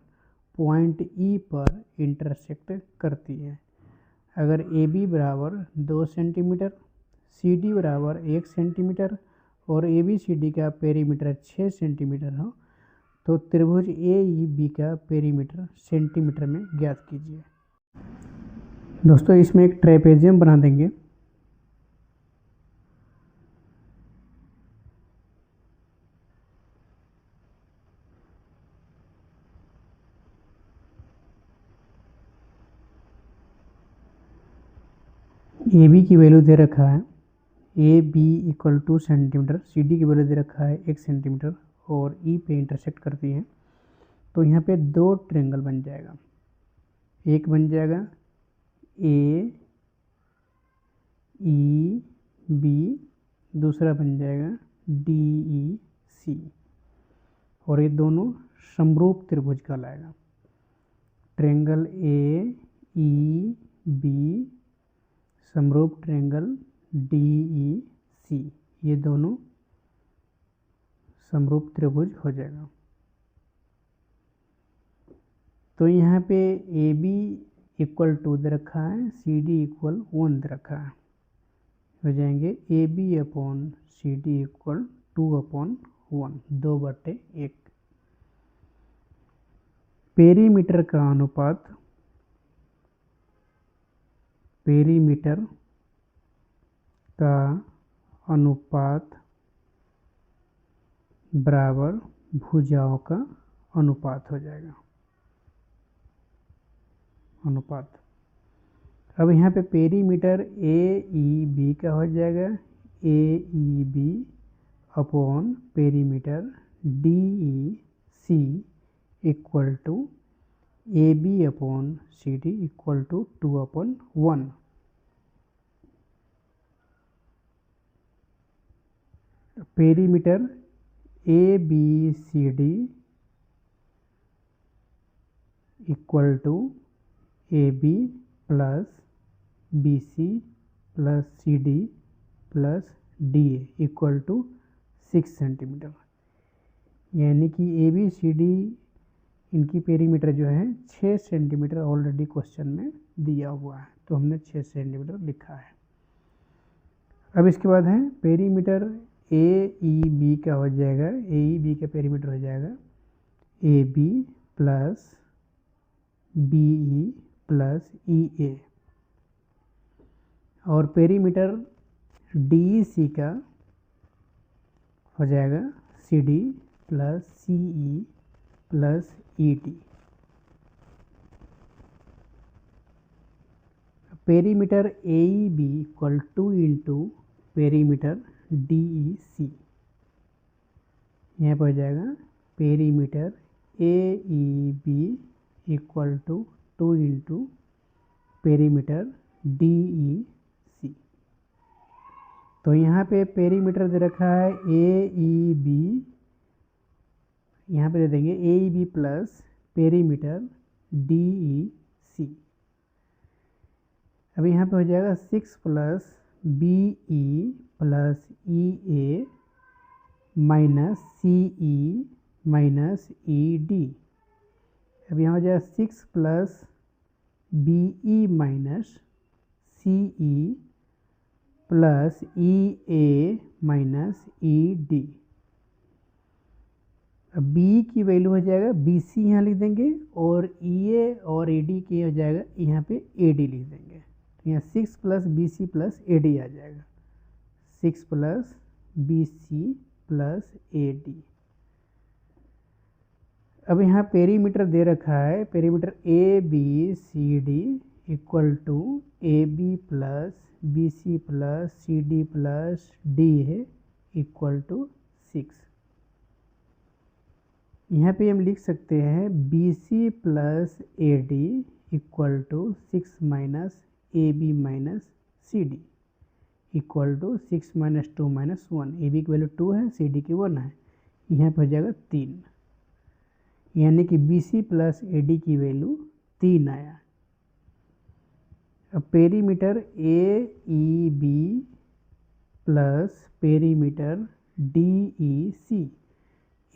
पॉइंट E पर इंटरसेक्ट करती हैं। अगर AB बराबर 2 सेंटीमीटर, CD बराबर 1 सेंटीमीटर और ABCD का पेरीमीटर 6 सेंटीमीटर हो तो त्रिभुज AEB का पेरीमीटर सेंटीमीटर में ज्ञात कीजिए। दोस्तों इसमें एक ट्रेपेजियम बना देंगे। AB की वैल्यू दे रखा है AB equal two centimetre, CD की वैल्यू दे रखा है 1 सेंटीमीटर और E पे इंटरसेक्ट करती है तो यहाँ पे 2 ट्रायंगल बन जाएगा। एक बन जाएगा AEB, दूसरा बन जाएगा DEC और ये दोनों समरूप त्रिभुज कहलाएगा। ट्रायंगल AEB समरूप ट्रायंगल DEC, ये दोनों समरूप त्रिभुज हो जाएगा। तो यहाँ पे AB इक्वल टू दे रखा है, CD इक्वल 1 दे रखा है, हो जाएंगे AB upon CD equal 2/1, 2/1। Perimeter का अनुपात, पेरीमीटर का अनुपात बराबर भुजाओं का अनुपात हो जाएगा। अनुपात, अब यहाँ पे पेरीमीटर AEB का हो जाएगा AEB upon perimeter DEC equal to AB upon CD equal to 2/1। Perimeter ABCD equal to A B plus B C plus C D plus D A equal to 6 centimetre. यानी कि A B C D इनकी perimeter जो है 6 centimetre already question में दिया हुआ है, तो हमने 6 सेंटीमीटर लिखा है। अब इसके बाद है पेरीमीटर ए ई बी का हो जाएगा, ए ई बी का पेरीमीटर हो जाएगा A B plus B E plus E A, और पेरीमीटर डी ई सी का हो जाएगा C D plus C E plus E T. Perimeter A E B equal to into perimeter D E C. यहाँ पर हो जाएगा perimeter A E B equal to 2 into perimeter D E C. तो यहाँ पे पेरीमीटर दे रखा है ए ई बी, यहाँ पे दे देंगे A E B plus perimeter D E C. अब यहाँ पे हो जाएगा 6 plus B E plus E A minus C E minus E D. अब यहाँ हो जाएगा 6 plus B E minus C E plus E A minus E D. अब बी की वैल्यू हो जाएगा बी सी यहाँ लिख देंगे, और ई ए और ए डी की हो जाएगा यहाँ पे ए डी लिख देंगे। तो यहाँ 6 plus B C plus A D आ जाएगा, 6 plus B C plus A D. अब यहाँ पेरीमीटर दे रखा है, perimeter A B C D equal to A B plus B C plus C D plus D है इक्वल टू 6। यहाँ पे हम लिख सकते हैं B C plus A D equal to 6 minus A B minus C D equal to 6 minus 2 minus 1। A B की value 2 है, C D की 1 है, यहाँ पर हो जाएगा 3। यानी कि B C plus A D की वैल्यू 3 आया। अब perimeter A E B plus perimeter D E C.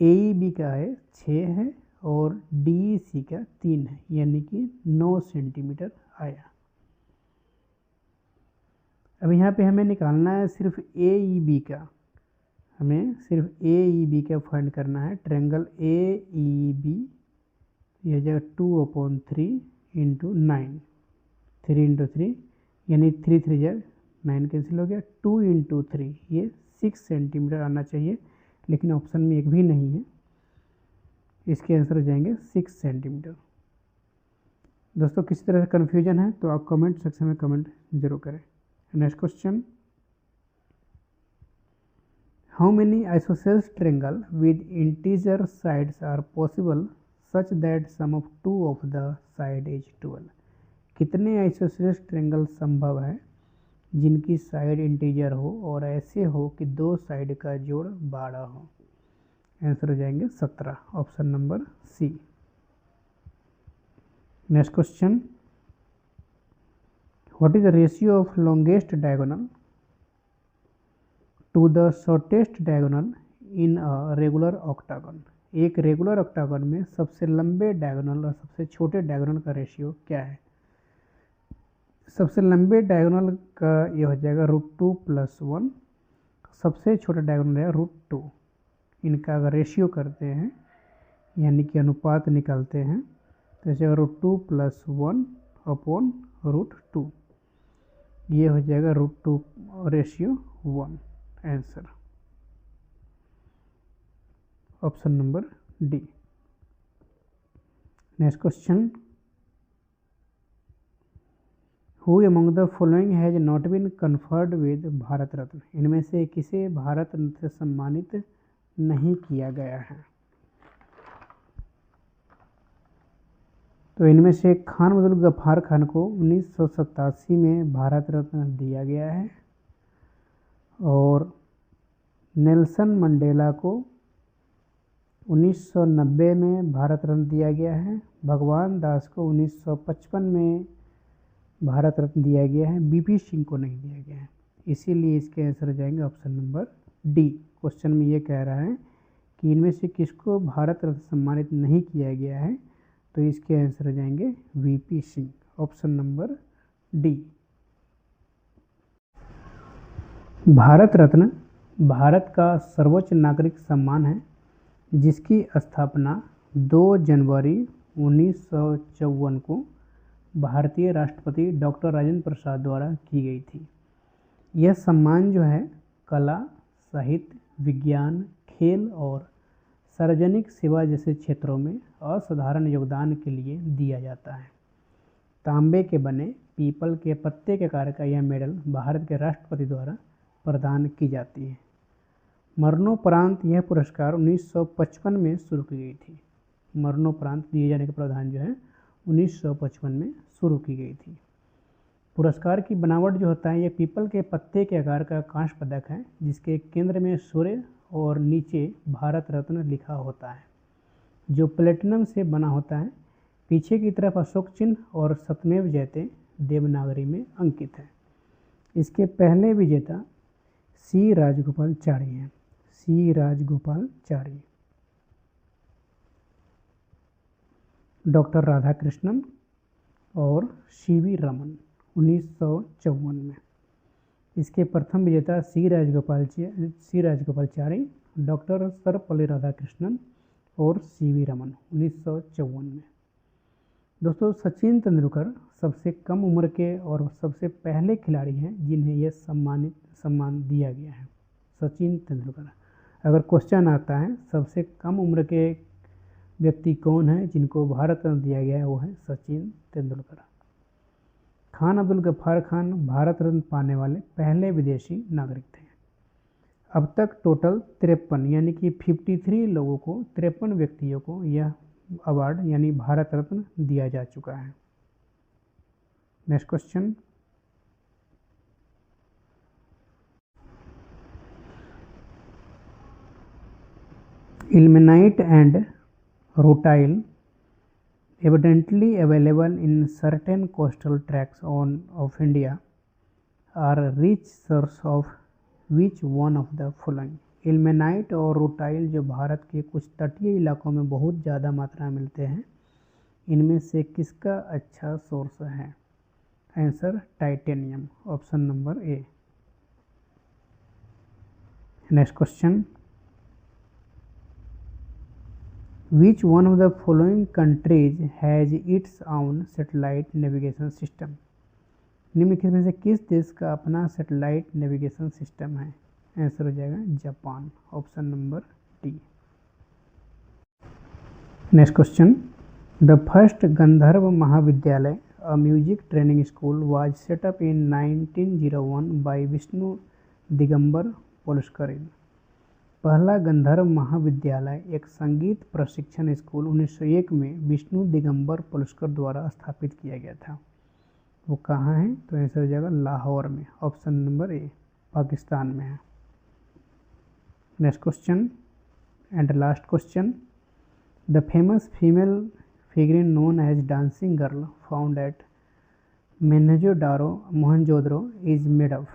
A E B का है 6 है और डी ई सी का 3 है, यानी कि 9 सेंटीमीटर आया। अब यहाँ पे हमें निकालना है सिर्फ ए ई बी का, हमें सिर्फ ए ई बी का फाइंड करना है। ट्रायंगल ए ई बी यह हो जाएगा 2/3 इंटू 9, 3 इंटू 3 यानी 3 3 जा 9 कैंसिल हो गया, 2 इंटू 3 ये 6 सेंटीमीटर आना चाहिए, लेकिन ऑप्शन में एक भी नहीं है। इसके आंसर हो जाएंगे 6 सेंटीमीटर। दोस्तों किसी तरह से कन्फ्यूजन है तो आप कमेंट सेक्शन में कमेंट जरूर करें। Next question, how many isosceles triangle with integer sides are possible such that sum of 2 of the side is 12। कितने आइसोसेल्स ट्रायंगल संभव है जिनकी साइड इंटीजर हो और ऐसे हो कि 2 साइड का जोड़ 12 हो। आंसर हो जाएंगे 17, option number C. Next question, what is the ratio of longest diagonal to the shortest diagonal in a regular octagon. एक रेगुलर ऑक्टागन में सबसे लंबे डायगोनल और सबसे छोटे डायगोनल का रेशियो क्या है। सबसे लंबे डायगोनल का ये हो जाएगा √2 + 1, सबसे छोटा डायगोनल है √2। इनका अगर रेशियो करते हैं यानी कि अनुपात निकालते हैं तो ऐसे √2 + 1 अपॉन √2, ये हो जाएगा √2 ratio 1। Answer option number D. Next question, who among the following has not been conferred with Bharat Ratna. इनमें से किसे भारत रत्न से सम्मानित नहीं किया गया है। तो इनमें से खान अब्दुल गफ्फार खान को 1987 में भारत रत्न दिया गया है, और नेल्सन मंडेला को 1990 में भारत रत्न दिया गया है। भगवान दास को 1955 में भारत रत्न दिया गया है। बीपी सिंह को नहीं दिया गया है, इसीलिए इसके आंसर हो जाएंगे ऑप्शन नंबर डी। क्वेश्चन में ये कह रहा है कि इनमें से किसको भारत रत्न सम्मानित नहीं किया गया है, तो इसके आंसर हो जाएंगे VP Singh, option number D. Bharat Ratna Bharat का सर्वोच्च नागरिक सम्मान है, जिसकी स्थापना 2 जनवरी 1954 को भारतीय राष्ट्रपति डॉक्टर राजेंद्र प्रसाद द्वारा की गई थी। यह सम्मान जो है कला, साहित्य, विज्ञान, खेल और सार्वजनिक सेवा जैसे क्षेत्रों में असाधारण योगदान के लिए दिया जाता है। तांबे के बने पीपल के पत्ते के आकार का यह मेडल भारत के राष्ट्रपति द्वारा प्रदान की जाती है। मरणोपरांत यह पुरस्कार 1955 में शुरू की गई थी। मरणोपरांत दिए जाने का प्रावधान जो है 1955 में शुरू की गई थी। पुरस्कार की बनावट जो होता है ये पीपल के पत्ते के आकार का कांस्य पदक है, जिसके केंद्र में सूर्य और नीचे भारत रत्न लिखा होता है, जो प्लेटिनम से बना होता है। पीछे की तरफ अशोक चिन्ह और सत्यमेव जयते देवनागरी में अंकित है। इसके पहले विजेता सी राजगोपालाचारी हैं। सी राजगोपालाचारी। डॉक्टर राधाकृष्णन और सीवी रमन 1954 में। इसके प्रथम विजेता सी राजगोपालाचारी, डॉक्टर सर्वपल्ली राधाकृष्णन और सीवी रमन 1954 में। दोस्तों, सचिन तेंदुलकर सबसे कम उम्र के और सबसे पहले खिलाड़ी हैं जिन्हें यह सम्मान दिया गया है। सचिन तेंदुलकर। अगर क्वेश्चन आता है सबसे कम उम्र के व्यक्ति कौन है जिनको भारत रत्न दिया गया है, वो है सचिन तेंदुलकर। खान अब्दुल गफ्फार खान भारत रत्न पाने वाले पहले विदेशी नागरिक थे। अब तक टोटल 53 यानी कि 53 लोगों को, 53 व्यक्तियों को यह अवार्ड यानी भारत रत्न दिया जा चुका है। Next question. Ilmenite and rutile, evidently available in certain coastal tracts of India, are a rich source of which one of the following? Ilmenite और रूटाइल जो भारत के कुछ तटीय इलाकों में बहुत ज़्यादा मात्रा में मिलते हैं, इनमें से किसका अच्छा सोर्स है? Answer titanium, option number A. Next question. Which one of the following countries has its own satellite navigation system? निम्नलिखित में से किस देश का अपना सैटेलाइट नेविगेशन सिस्टम है? आंसर हो जाएगा Japan, option number D. Next question. The first Gandharva Mahavidyalaya, a music training school, was set up in 1901 by Vishnu Digambar Paluskar. पहला गंधर्व महाविद्यालय एक संगीत प्रशिक्षण स्कूल 1901 में विष्णु दिगंबर पुलस्कर द्वारा स्थापित किया गया था। वो कहाँ है? तो आंसर हो जाएगा लाहौर में, ऑप्शन नंबर ए, पाकिस्तान में है। Next question and last question. The famous female figurine known as dancing girl found at Mohenjodaro is made of,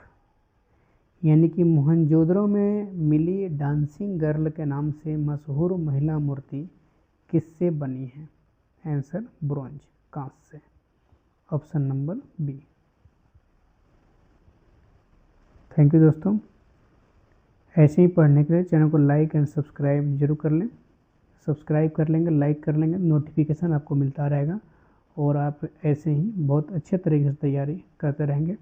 यानी कि मोहनजोदड़ो में मिली डांसिंग गर्ल के नाम से मशहूर महिला मूर्ति किससे बनी है? आंसर ब्रोंज, कांस्य से, option number B. Thank you दोस्तों। ऐसे ही पढ़ने के लिए चैनल को लाइक एंड सब्सक्राइब जरूर कर लें। सब्सक्राइब कर लेंगे, लाइक कर लेंगे, नोटिफिकेशन आपको मिलता रहेगा और आप ऐसे ही बहुत अच्छे तरीके से तैयारी करते रहेंगे।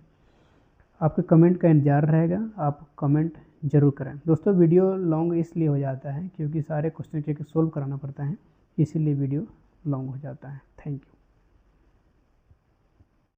आपके कमेंट का इंतजार रहेगा, आप कमेंट जरूर करें। दोस्तों, वीडियो लॉन्ग इसलिए हो जाता है क्योंकि सारे क्वेश्चन के सोल्व कराना पड़ता है, इसीलिए वीडियो लॉन्ग हो जाता है। Thank you.